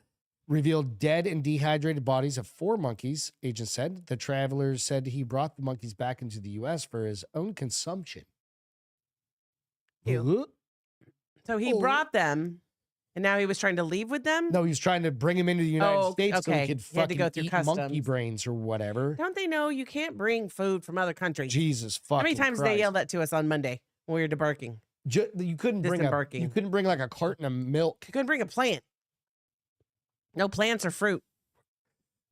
Revealed dead and dehydrated bodies of 4 monkeys, agents said. The traveler said he brought the monkeys back into the U.S. for his own consumption. So he brought them, and now he was trying to leave with them? No, he was trying to bring them into the United States so he could fucking go through eat customs. monkey brains or whatever. Don't they know you can't bring food from other countries? Jesus fucking How many times Christ. they yelled that to us on Monday when we were debarking? You couldn't bring like a carton of milk. You couldn't bring a plant. No plants or fruit.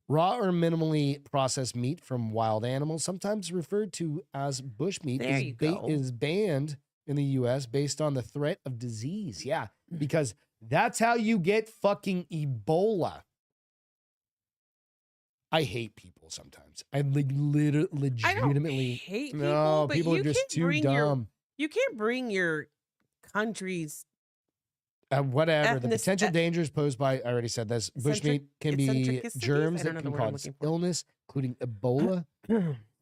Raw or minimally processed meat from wild animals, sometimes referred to as bush meat, is banned in the U.S. based on the threat of disease. Yeah, because that's how you get fucking Ebola. I hate people sometimes. I legitimately hate people. No, but people are just too dumb. You can't bring your country's whatever. The potential dangers posed by, I already said this, bushmeat can be germs that can cause illness, including Ebola.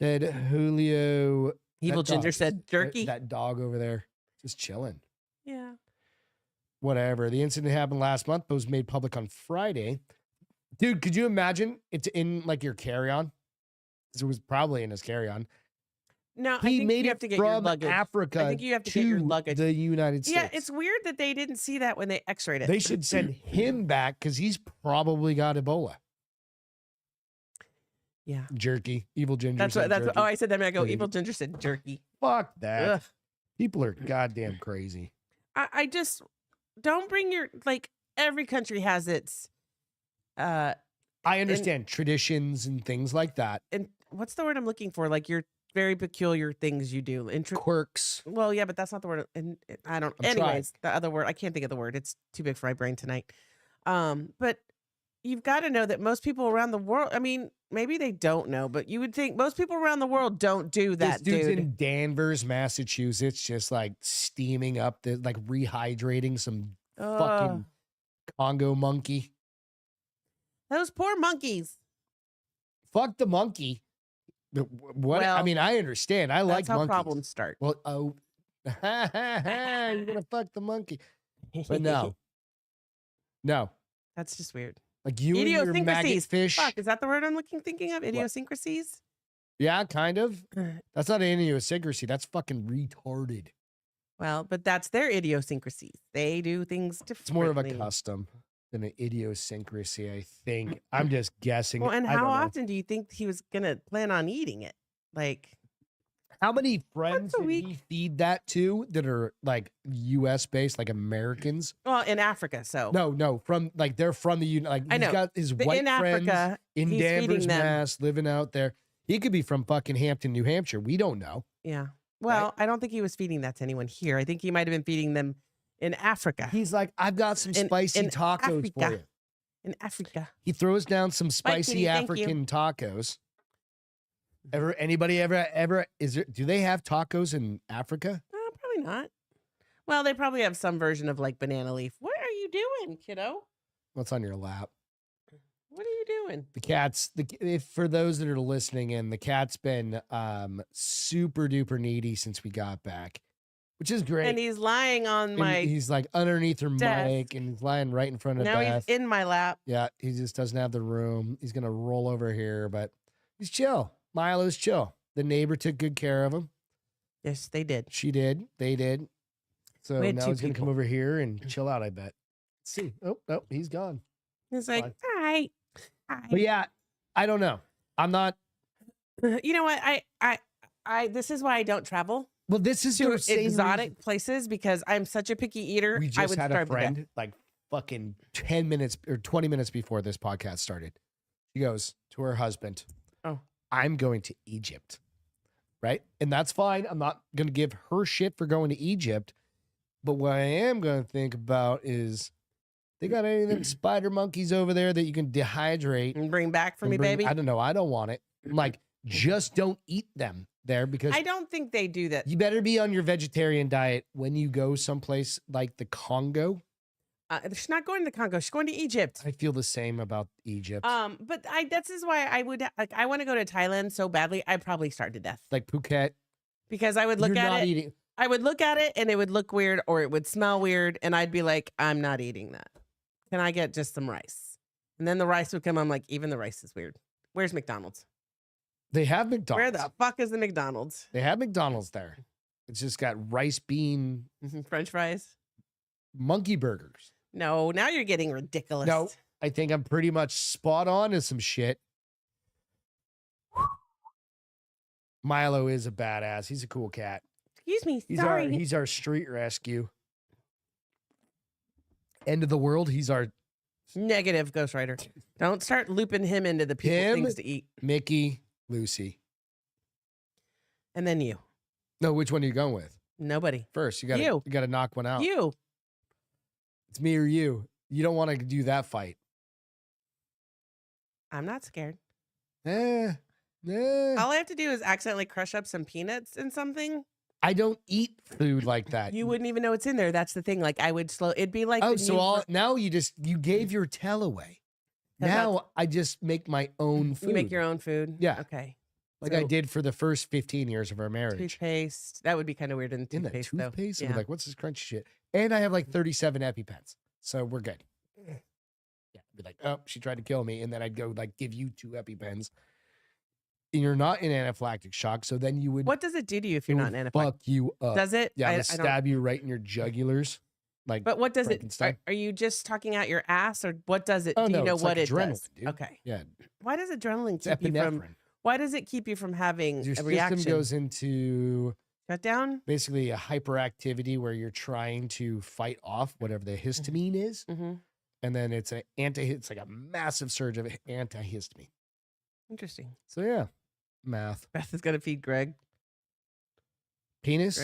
Said Julio. Evil Ginger said jerky. That dog over there just chilling. Yeah. Whatever. The incident happened last month, but was made public on Friday. Dude, could you imagine it's in like your carry-on? It was probably in his carry-on. No, he made it from Africa. I think you have to get your luggage. The United States. Yeah, it's weird that they didn't see that when they X-rayed it. They should send him back because he's probably got Ebola. Yeah, jerky. Evil Ginger. That's what. Oh, I said that. I go. Evil Ginger said jerky. Fuck that. Ugh. People are goddamn crazy. I just don't bring your Every country has its. I understand traditions and things like that. And what's the word I'm looking for? Like your very peculiar things you do. Quirks. Well, yeah, but that's not the word. And I don't. Anyways, the other word, I can't think of the word. It's too big for my brain tonight. But you've got to know that most people around the world, I mean, maybe they don't know, but you would think most people around the world don't do that, this dude's in Danvers, Massachusetts, just like steaming up, rehydrating some fucking Congo monkey. Those poor monkeys. Fuck the monkey. What? Well, I mean, I understand. I like monkeys. That's how problems start. Well, you're gonna fuck the monkey, but no. That's just weird. Like you and your maggot fish. Fuck, is that the word I'm thinking of? Idiosyncrasies? What? Yeah, kind of. That's not an idiosyncrasy. That's fucking retarded. Well, but that's their idiosyncrasies. They do things differently. It's more of a custom than an idiosyncrasy, I think. I'm just guessing. Well, and how often do you think he was gonna plan on eating it? Like, how many friends did he feed that to that are like U.S. based, like Americans? Well, in Africa, so no, from they're from the I know. He's got his white friends Africa, in Danvers, Mass, living out there. He could be from fucking Hampton, New Hampshire. We don't know. Yeah. Well, right? I don't think he was feeding that to anyone here. I think he might have been feeding them in Africa. He's like, I've got some spicy tacos for you. In Africa. He throws down some spicy African tacos. Anybody ever do they have tacos in Africa? Probably not. Well, they probably have some version of like banana leaf. What are you doing, kiddo? What's on your lap? What are you doing? The cat's for those that are listening in, the cat's been super duper needy since we got back, which is great. And he's lying on he's like underneath her mic, and he's lying right in front of Beth. Now he's in my lap. Yeah, he just doesn't have the room. He's gonna roll over here, but he's chill. Milo's chill. The neighbor took good care of him. Yes, they did. She did. They did. So now he's gonna come over here and chill out, I bet. Let's see. Oh, no, he's gone. He's like, all right. But yeah, I don't know. I'm not. You know what? I this is why I don't travel. Well, this is to exotic places because I'm such a picky eater. We just had a friend like fucking 10 minutes or 20 minutes before this podcast started. She goes to her husband, "Oh, I'm going to Egypt." Right? And that's fine. I'm not going to give her shit for going to Egypt. But what I am going to think about is, they got any of them spider monkeys over there that you can dehydrate and bring back for me, baby? I don't know. I don't want it. I'm like, just don't eat them there because I don't think they do that. You better be on your vegetarian diet when you go someplace like the Congo. She's not going to the Congo. She's going to Egypt. I feel the same about Egypt. But this is why I would I want to go to Thailand so badly. I'd probably starve to death. Like Phuket. Because I would look at it. I would look at it and it would look weird or it would smell weird. And I'd be like, I'm not eating that. Can I get just some rice? And then the rice would come. I'm like, even the rice is weird. Where's McDonald's? They have McDonald's. Where the fuck is the McDonald's? They have McDonald's there. It's just got rice bean. French fries. Monkey burgers. No, now you're getting ridiculous. No, I think I'm pretty much spot on to some shit. Milo is a badass. He's a cool cat. Excuse me. Sorry. He's our street rescue. End of the world. He's our Negative, Ghost Rider. Don't start looping him into the people things to eat. Mickey, Lucy. And then you. No, which one are you going with? Nobody. First, you gotta knock one out. You. It's me or you. You don't want to do that fight. I'm not scared. All I have to do is accidentally crush up some peanuts in something. I don't eat food like that. You wouldn't even know it's in there. That's the thing. Like I would it'd be like now you gave your tail away. Now I just make my own food. You make your own food? Yeah. Okay. Like I did for the first 15 years of our marriage. Toothpaste. That would be kind of weird in the toothpaste, though. Yeah. Like, what's this crunchy shit? And I have like 37 EpiPens. So we're good. Yeah. I'd be like, oh, she tried to kill me. And then I'd go like give you 2 EpiPens. And you're not in anaphylactic shock. So then you would. What does it do to you if you're not in anaphylactic? Fuck you up. Does it? Yeah, I stab you right in your jugulars. Like, but what does it? Are you just talking out your ass, or what does it? Oh, do you know what like it does? Dude. Okay. Yeah. Why does adrenaline keep you from? Why does it keep you from having your a reaction? System goes into shutdown. Basically, a hyperactivity where you're trying to fight off whatever the histamine is, and then it's It's like a massive surge of antihistamine. Interesting. So yeah, math. Beth is gonna feed Greg. Penis.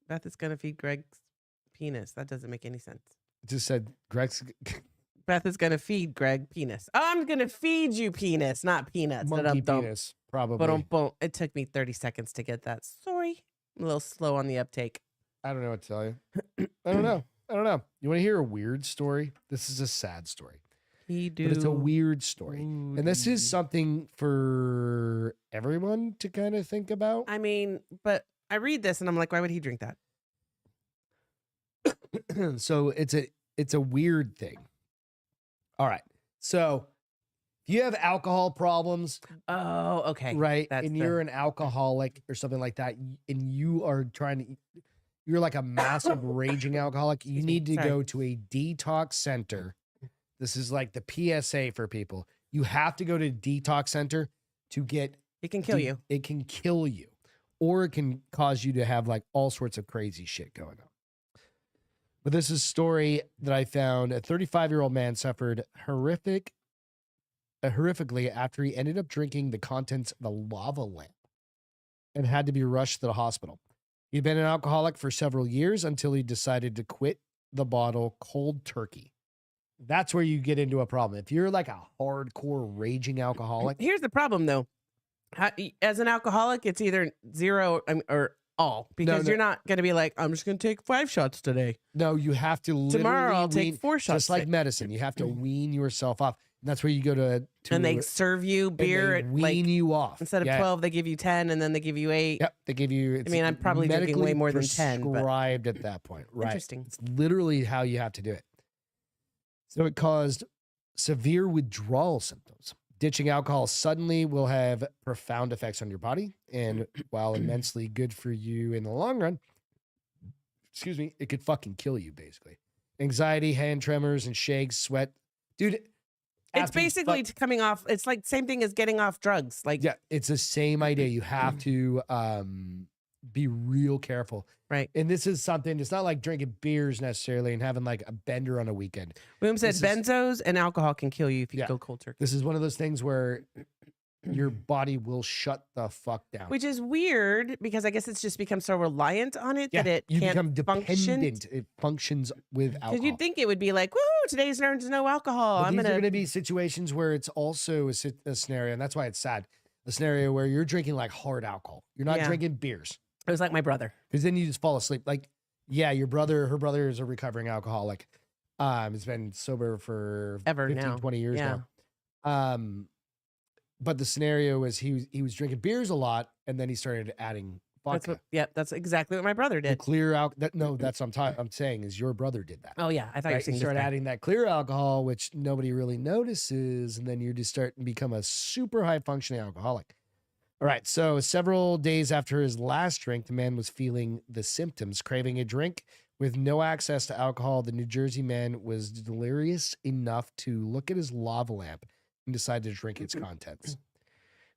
Beth is gonna feed Greg's penis. That doesn't make any sense. It just said Greg's. Beth is gonna feed Greg penis. Oh, I'm gonna feed you penis, not peanuts. Monkey penis, probably. But it took me 30 seconds to get that. Sorry, I'm a little slow on the uptake. I don't know what to tell you. I don't know. You want to hear a weird story? This is a sad story. But it's a weird story. And this is something for everyone to kind of think about. I mean, but I read this and I'm like, why would he drink that? So it's a weird thing. All right. So if you have alcohol problems. Oh, okay. Right. And you're an alcoholic or something like that. And you are you're like a massive raging alcoholic. You need to go to a detox center. This is like the PSA for people. You have to go to a detox center to get. It can kill you. It can kill you. Or it can cause you to have like all sorts of crazy shit going on. But this is a story that I found. A 35-year-old man suffered horrifically after he ended up drinking the contents of a lava lamp and had to be rushed to the hospital. He'd been an alcoholic for several years until he decided to quit the bottle cold turkey. That's where you get into a problem. If you're like a hardcore raging alcoholic. Here's the problem, though. As an alcoholic, it's either zero or all, because you're not going to be like, I'm just going to take 5 shots today. No, you have to literally tomorrow I'll take 4 shots. Just like medicine, you have to wean yourself off. And that's where you go to and they serve you beer. And they wean you off. Instead of 12, they give you 10, and then they give you 8. Yep, they give you. I mean, I'm probably drinking way more than 10. Prescribed at that point, right? Interesting. It's literally how you have to do it. So it caused severe withdrawal symptoms. Ditching alcohol suddenly will have profound effects on your body. And while immensely good for you in the long run, it could fucking kill you, basically. Anxiety, hand tremors, and shakes, sweat. Dude, it's basically coming off. It's like same thing as getting off drugs. Like, yeah, it's the same idea. You have to be real careful. Right. And this is something, it's not like drinking beers necessarily and having like a bender on a weekend. William said benzos and alcohol can kill you if you go cold turkey. This is one of those things where your body will shut the fuck down. Which is weird because I guess it's just become so reliant on it that it you can't become dependent. Function. It functions with alcohol. Because you'd think it would be like, woo, today's there's no alcohol. But these are going to be situations where it's also a scenario, and that's why it's sad. A scenario where you're drinking like hard alcohol. You're not drinking beers. It was like my brother. Because then you just fall asleep. Like, yeah, her brother is a recovering alcoholic. He's been sober for 20 years now. But the scenario was he was drinking beers a lot, and then he started adding vodka. That's exactly what my brother did. The clear alcohol. That's what I'm saying is your brother did that. Oh yeah, I thought you were saying you start adding that clear alcohol, which nobody really notices, and then you just start to become a super high functioning alcoholic. All right, so several days after his last drink, the man was feeling the symptoms, craving a drink. With no access to alcohol, the New Jersey man was delirious enough to look at his lava lamp and decide to drink its contents.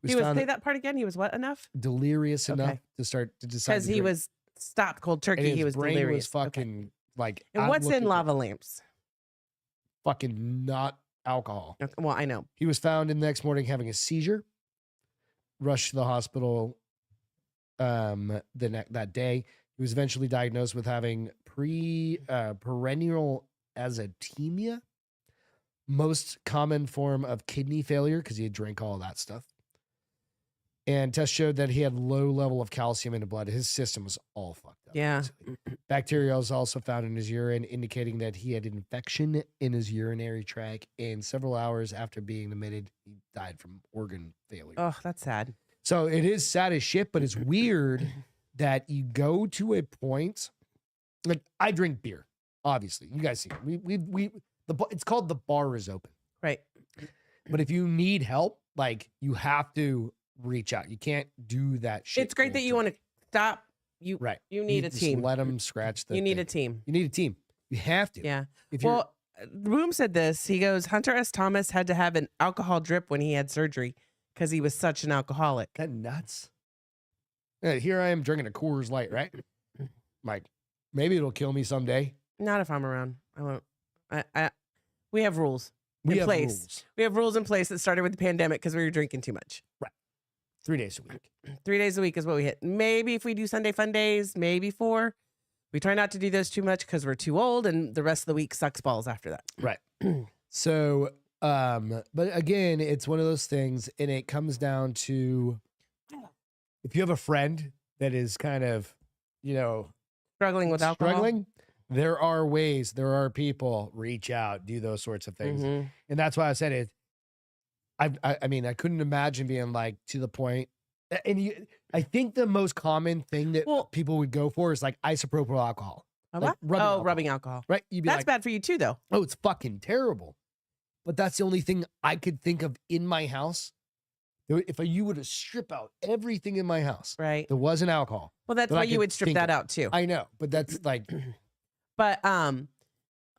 Say that part again. He was what enough? Delirious enough to start to decide. Because he was stopped cold turkey. And he was brain delirious. Was fucking like. And what's in lava lamps? fucking not alcohol. Well, I know. He was found in the next morning having a seizure, rushed to the hospital that day. He was eventually diagnosed with having perennial azotemia, most common form of kidney failure because he had drank all that stuff. And tests showed that he had low level of calcium in the blood. His system was all fucked up. Yeah. Basically. Bacteria was also found in his urine, indicating that he had infection in his urinary tract. And several hours after being admitted, he died from organ failure. Oh, that's sad. So it is sad as shit, but it's weird that you go to a point. Like, I drink beer, obviously. You guys see it. It's called the bar is open. Right. But if you need help, like, you have to reach out. You can't do that shit. It's great that you want to stop. You need a team. Let them scratch the You need thing. a team. You need a team. You have to. Yeah. Well, Boom said this. He goes, Hunter S. Thomas had to have an alcohol drip when he had surgery because he was such an alcoholic. That nuts. Yeah, here I am drinking a Coors Light, right? Like, maybe it'll kill me someday. Not if I'm around. I won't. We have rules in place. Rules. We have rules in place that started with the pandemic because we were drinking too much. Right. 3 days a week. 3 days a week is what we hit. Maybe if we do Sunday fun days, maybe 4. We try not to do those too much because we're too old, and the rest of the week sucks balls after that. Right. So, but again, it's one of those things, and it comes down to if you have a friend that is kind of, struggling with alcohol. There are ways, there are people, reach out, do those sorts of things. Mm-hmm. And that's why I said it. I mean, I couldn't imagine being like to the point. And I think the most common thing that people would go for is like isopropyl alcohol. Like rubbing alcohol. Right? That's bad for you too, though. Oh, it's fucking terrible. But that's the only thing I could think of in my house. If you were to strip out everything in my house, right, there wasn't alcohol. Well, that's why you would strip that out too. I know, but that's like. But a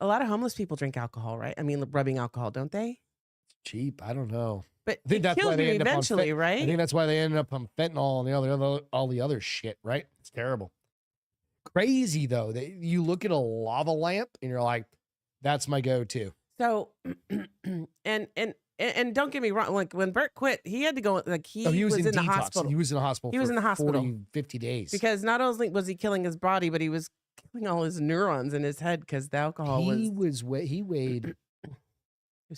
lot of homeless people drink alcohol, right? I mean, rubbing alcohol, don't they? It's cheap. I don't know. But I think that's why they end eventually, up on right? I think that's why they ended up on fentanyl and all the other shit, right? It's terrible. Crazy though. You look at a lava lamp and you're like, that's my go-to. So, and don't get me wrong, like when Bert quit, he had to go, like he was in the hospital. He was in the hospital. He was in the hospital 40, 50 days. Because not only was he killing his body, but he was killing all his neurons in his head because the alcohol he weighed.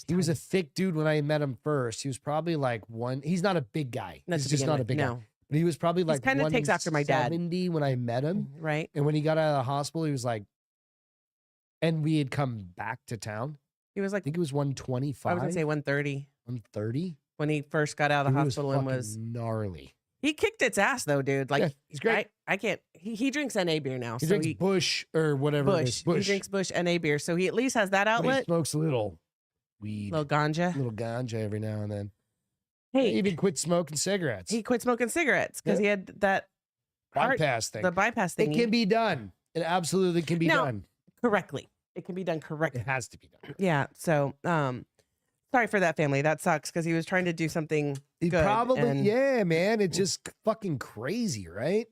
He was a thick dude when I met him first. He was probably like he's not a big guy. He's just not a big guy. But he was probably like kind of takes after my dad. 70 when I met him. Right. And when he got out of the hospital, he was like, and we had come back to town. He was like, I think it was 125. I was going to say 130. 130? When he first got out of the hospital and was gnarly. He kicked its ass though, dude. Like, he's great. I can't. He drinks NA beer now. He drinks Bush or whatever. Bush. He drinks Bush NA beer, so he at least has that outlet. But he smokes a little weed, little ganja every now and then. Hey, he even quit smoking cigarettes. He quit smoking cigarettes because he had that bypass thing. The bypass thing. It can be done. It absolutely can be done correctly. It can be done correctly. It has to be done. Yeah. So, sorry for that family. That sucks because he was trying to do something good. Yeah, man. It's just fucking crazy, right?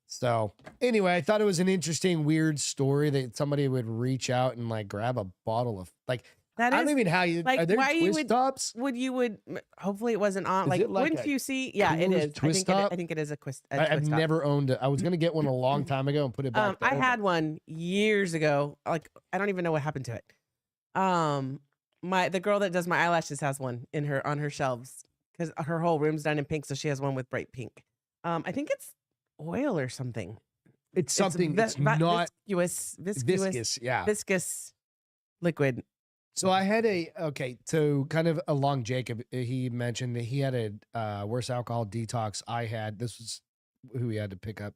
So anyway, I thought it was an interesting, weird story that somebody would reach out and like grab a bottle of like. I don't even know how you like. Are there twist tops? Hopefully it wasn't on. Like, wouldn't you see? Yeah, it is. I think it is a twist. I've never owned it. I was gonna get one a long time ago and put it back. I had one years ago. Like, I don't even know what happened to it. The girl that does my eyelashes has one on her shelves because her whole room's done in pink, so she has one with bright pink. I think it's oil or something. It's something that's not viscous. Yeah, viscous liquid. So I had so kind of along Jacob, he mentioned that he had a worse alcohol detox. This was who he had to pick up.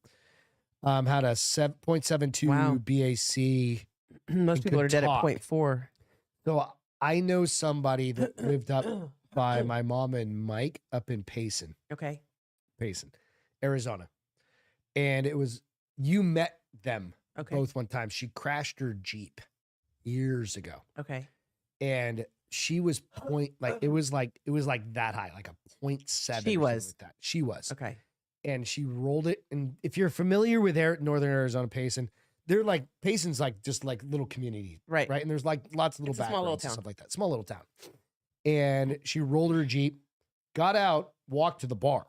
Had a 0.72 BAC. Most people are dead at 0.4. So I know somebody that lived up by my mom and Mike up in Payson. Okay. Payson, Arizona. And you met them both one time. She crashed her Jeep years ago. Okay. And she was it was like that high, like a 0.7. She was. Like that. She was. Okay. And she rolled it. And if you're familiar with Northern Arizona Payson, they're like Payson's like just like little community, right? And there's like lots of little backgrounds and stuff like that. Small little town. And she rolled her Jeep, got out, walked to the bar.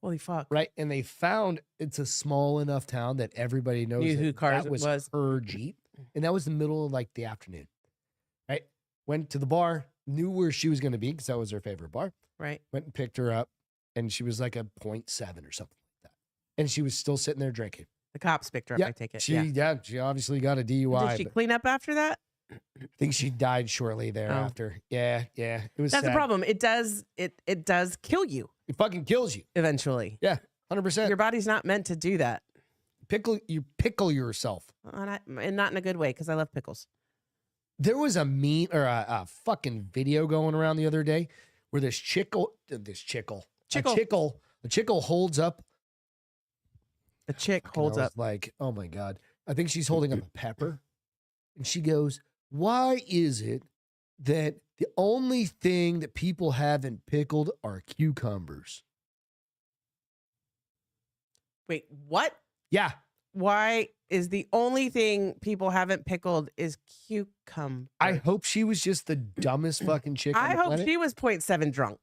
Holy fuck! Right, and they found it's a small enough town that everybody knows who cars that was her Jeep, and that was the middle of like the afternoon. Right, went to the bar, knew where she was going to be because that was her favorite bar. Right, went and picked her up, and she was like a 0.7 or something like that, and she was still sitting there drinking. The cops picked her up. I take it. She obviously got a DUI. Did she clean up after that? I think she died shortly thereafter. Yeah. It was. That's sad. the problem. It does kill you. It fucking kills you eventually. Yeah, 100%. Your body's not meant to do that. You pickle yourself, and not in a good way because I love pickles. There was a meme or a fucking video going around the other day where the chickle holds up. The chick holds up. Like, oh my God. I think she's holding up a pepper. And she goes, why is it that the only thing that people haven't pickled are cucumbers? Wait, what? Yeah. Why is the only thing people haven't pickled is cucumber? I hope she was just the dumbest fucking chick on the hope planet. she was 0.7 drunk.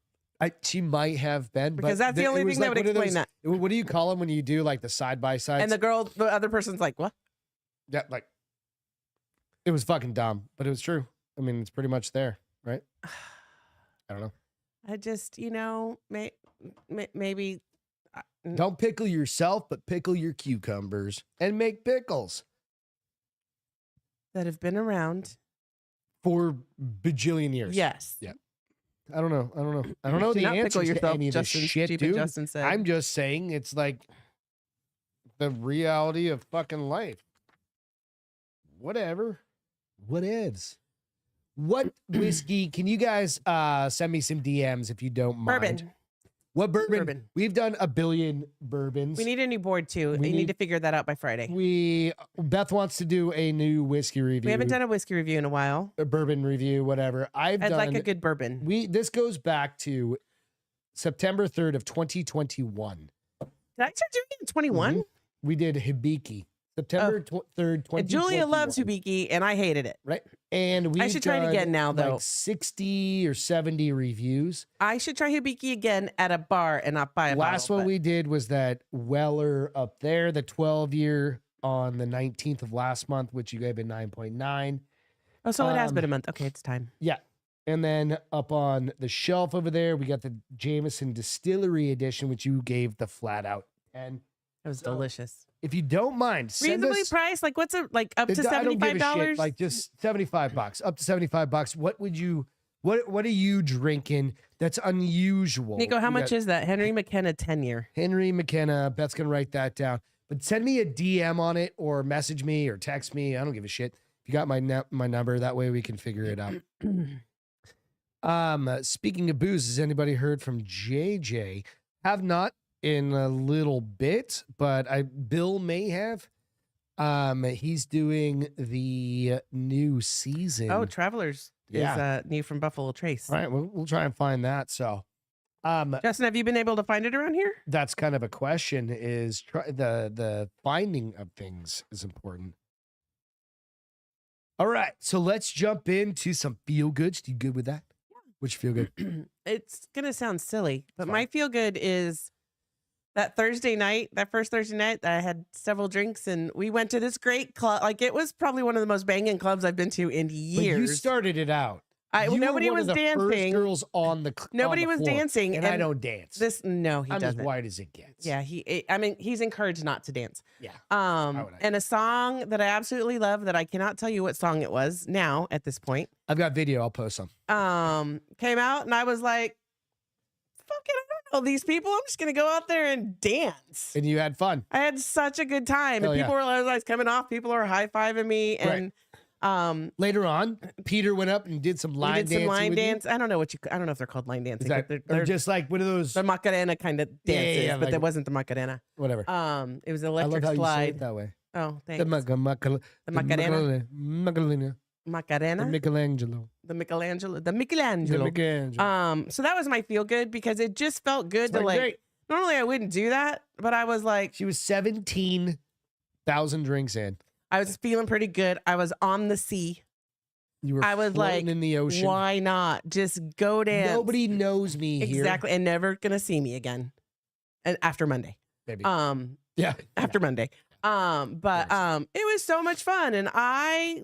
She might have been. Because that's the only thing that would explain that. What do you call them when you do like the side-by-sides? And the other person's like, what? Yeah, like, it was fucking dumb, but it was true. I mean, it's pretty much there, right? I don't know. I just, maybe. Don't pickle yourself, but pickle your cucumbers and make pickles. That have been around. For bajillion years. Yes. Yeah. I don't know. I don't know the answer to any of this shit, dude. Justin said. I'm just saying it's like the reality of fucking life. Whatever. Whatevs. What whiskey? Can you guys send me some DMs if you don't mind? Bourbon. What bourbon? We've done a billion bourbons. We need a new board too. We need to figure that out by Friday. Beth wants to do a new whiskey review. We haven't done a whiskey review in a while. A bourbon review, whatever. I'd like a good bourbon. This goes back to September 3rd of 2021. Did I start doing it in 21? Mm-hmm. We did Hibiki. September 3rd, 2021. Julia loves Hibiki, and I hated it. Right. And I should try it again now, though. Like 60 or 70 reviews. I should try Hibiki again at a bar and not buy a Last one we did was that Weller up there, the 12-year on the 19th of last month, which you gave a 9.9. Oh, so it has been a month. Okay, it's time. Yeah. And then up on the shelf over there, we got the Jameson Distillery Edition, which you gave the flat out 10. It was delicious. If you don't mind, reasonably priced, like what's it like up to $75? Like just $75, up to $75. What would you? What are you drinking that's unusual? Nico, how much is that? Henry McKenna 10-year. Henry McKenna. Beth's gonna write that down. But send me a DM on it, or message me, or text me. I don't give a shit. If you got my number, that way we can figure it out. Speaking of booze, has anybody heard from JJ? Have not. In a little bit, but Bill may have. He's doing the new season. Oh, Travelers is new from Buffalo Trace. All right, we'll try and find that. So, Justin, have you been able to find it around here? That's kind of a question. Is the finding of things is important. All right, so let's jump into some feel goods. You good with that? Yeah. Which feel good? It's gonna sound silly, but my feel good is. That first Thursday night, I had several drinks and we went to this great club. Like it was probably one of the most banging clubs I've been to in years. But you started it out. Nobody was dancing. First girls on the nobody was floor, dancing, and I don't dance. He doesn't. I'm as white as it gets. Yeah, he's encouraged not to dance. Yeah. And a song that I absolutely love that I cannot tell you what song it was now at this point. I've got video. I'll post some. Came out and I was like, fucking. These people, I'm just gonna go out there and dance. And you had fun. I had such a good time. And people were, as I was coming off, people were high-fiving me. And later on, Peter went up and did some line dance. I don't know if they're called line dancing. They're just like one of those the Macarena kind of dances, but that wasn't the Macarena. Whatever. It was an electric I love how slide. you say it that way. Oh, thanks. The Macarena. Macarena. The Michelangelo. So that was my feel good because it just felt good to great. Normally I wouldn't do that, but I was like, she was 17,000 drinks in. I was feeling pretty good. I was on the sea. You were I was like, in the ocean. Why not? Just go dance. Nobody knows me here. Exactly. And never going to see me again. And after Monday. Maybe. Yeah. After Monday. But it was so much fun. And I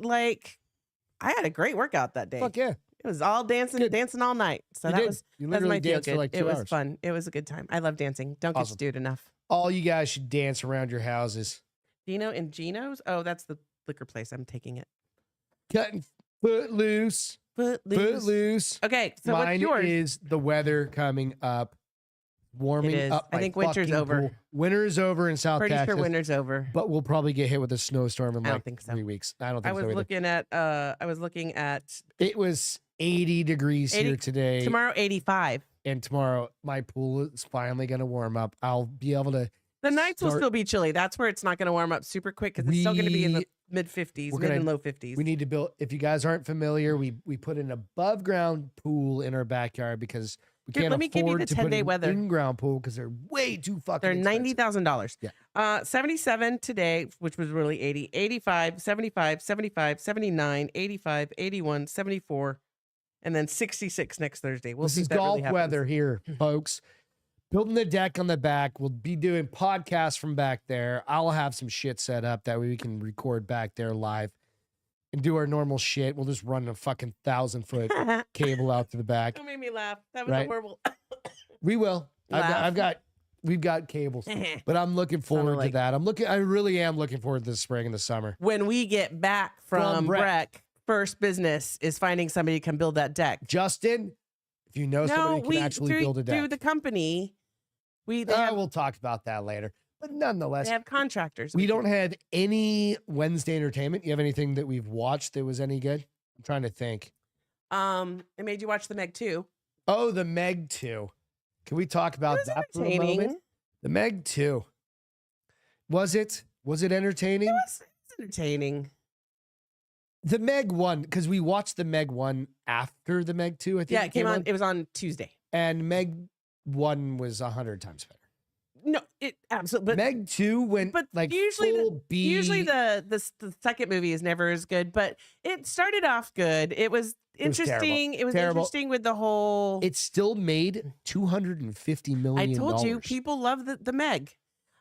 had a great workout that day. Fuck yeah. It was all dancing all night. So that was my feel good. Like 2 it was hours. fun. It was a good time. I love dancing. Don't get to do it enough. All you guys should dance around your houses. Dino and Gino's? Oh, that's the liquor place. I'm taking it. Cutting Footloose. Footloose. Okay, so Mine what's yours? is the weather coming up. Warming up. I think winter's over. Pool. Winter is over in South Texas. Pretty sure winter's over. But we'll probably get hit with a snowstorm in like think so. 3 weeks. I don't think so. I was looking at it was 80 degrees here today. Tomorrow 85. And tomorrow my pool is finally gonna warm up. I'll be able to The nights will still be chilly. That's where it's not gonna warm up super quick because it's still gonna be in the mid 50s, mid and low 50s. We need to build, if you guys aren't familiar, we put an above ground pool in our backyard because we can't afford to put an in-ground pool because they're way too fucking expensive. They're $90,000. Yeah. 77 today, which was really 80, 85, 75, 75, 79, 85, 81, 74, and then 66 next Thursday. We'll see if that golf really happens. weather here, folks. Building the deck on the back. We'll be doing podcasts from back there. I'll have some shit set up that way we can record back there live and do our normal shit. We'll just run a fucking 1,000-foot cable out to the back. That made me laugh. That was a horrible. We will. We've got cables, but I'm looking forward to that. I really am looking forward to the spring and the summer. When we get back from Breck, first business is finding somebody who can build that deck. Justin, if you know somebody who can actually build a deck. Through the company, we'll talk about that later. But nonetheless, they have contractors. We don't have any Wednesday entertainment. You have anything that we've watched that was any good? I'm trying to think. It made you watch the Meg 2. Oh, the Meg 2. Can we talk about that for a moment? The Meg 2. Was it entertaining? It was entertaining. The Meg 1, because we watched the Meg 1 after the Meg 2, I think. Yeah, it came on. It was on Tuesday. And Meg 1 was 100 times better. No, it absolutely. But Meg 2 went like usually full B. Usually the second movie is never as good, but it started off good. It was interesting. It was interesting with the whole. It still made $250 million. I told you, people love the Meg,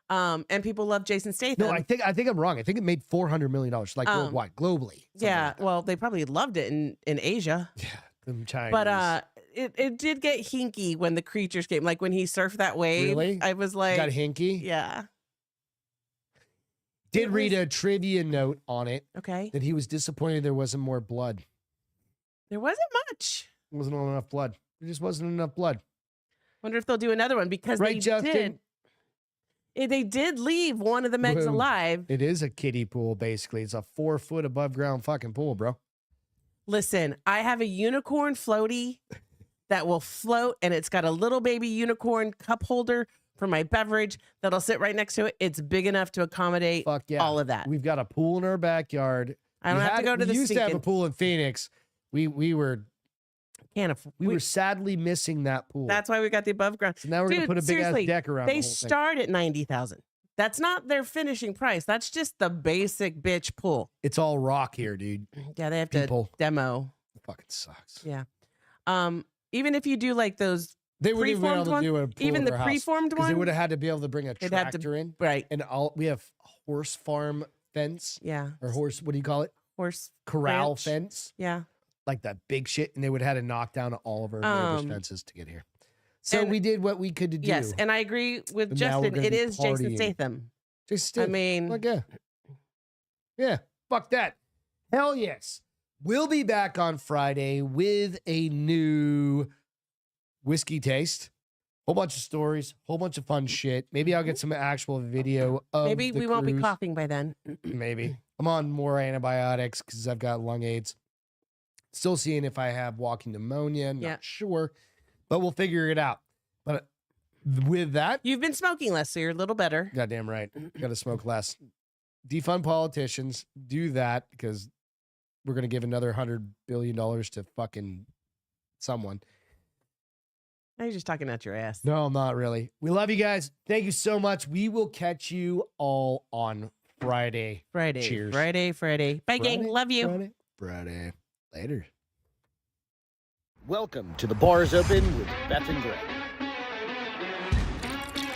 and people love Jason Statham. No, I think I'm wrong. I think it made $400 million, like worldwide, globally. Yeah, well, they probably loved it in Asia. Yeah, them Chinese. But it did get hinky when the creatures came. Like when he surfed that wave. Really? I was like, got hinky. Yeah. Did read a trivia note on it. Okay. That he was disappointed there wasn't more blood. There wasn't much. There wasn't enough blood. There just wasn't enough blood. Wonder if they'll do another one because they did. They did leave one of the Megs alive. It is a kiddie pool, basically. It's a 4-foot above ground fucking pool, bro. Listen, I have a unicorn floaty that will float, and it's got a little baby unicorn cup holder for my beverage that'll sit right next to it. It's big enough to accommodate all of that. We've got a pool in our backyard. I don't have to go to the. We used to have a pool in Phoenix. We were sadly missing that pool. That's why we got the above ground. So now we're gonna put a big ass deck around. They start at $90,000. That's not their finishing price. That's just the basic bitch pool. It's all rock here, dude. Yeah, they have to demo. It fucking sucks. Yeah. Even if you do like those, they wouldn't even be able to do a pool even the preformed one. They would have had to be able to bring a tractor in, right? And we have horse farm fence, or horse. What do you call it? Horse corral fence. Yeah, like that big shit, and they would have had to knock down all of our neighbors' fences to get here. So we did what we could do. Yes, and I agree with Justin. It is Jason Statham. I mean, like, yeah, fuck that. Hell yes. We'll be back on Friday with a new whiskey taste. Whole bunch of stories, whole bunch of fun shit. Maybe I'll get some actual video of Maybe we won't be coughing by then. Maybe. I'm on more antibiotics because I've got lung AIDS. Still seeing if I have walking pneumonia. Not sure, but we'll figure it out. But with that, you've been smoking less, so you're a little better. Goddamn right. Got to smoke less. Defund politicians. Do that because we're going to give another $100 billion to fucking someone. Are you just talking out your ass? No, I'm not really. We love you guys. Thank you so much. We will catch you all on Friday. Cheers. Friday. Bye, gang. Love you. Friday. Later. Welcome to the Bars Open with Beth and Greg.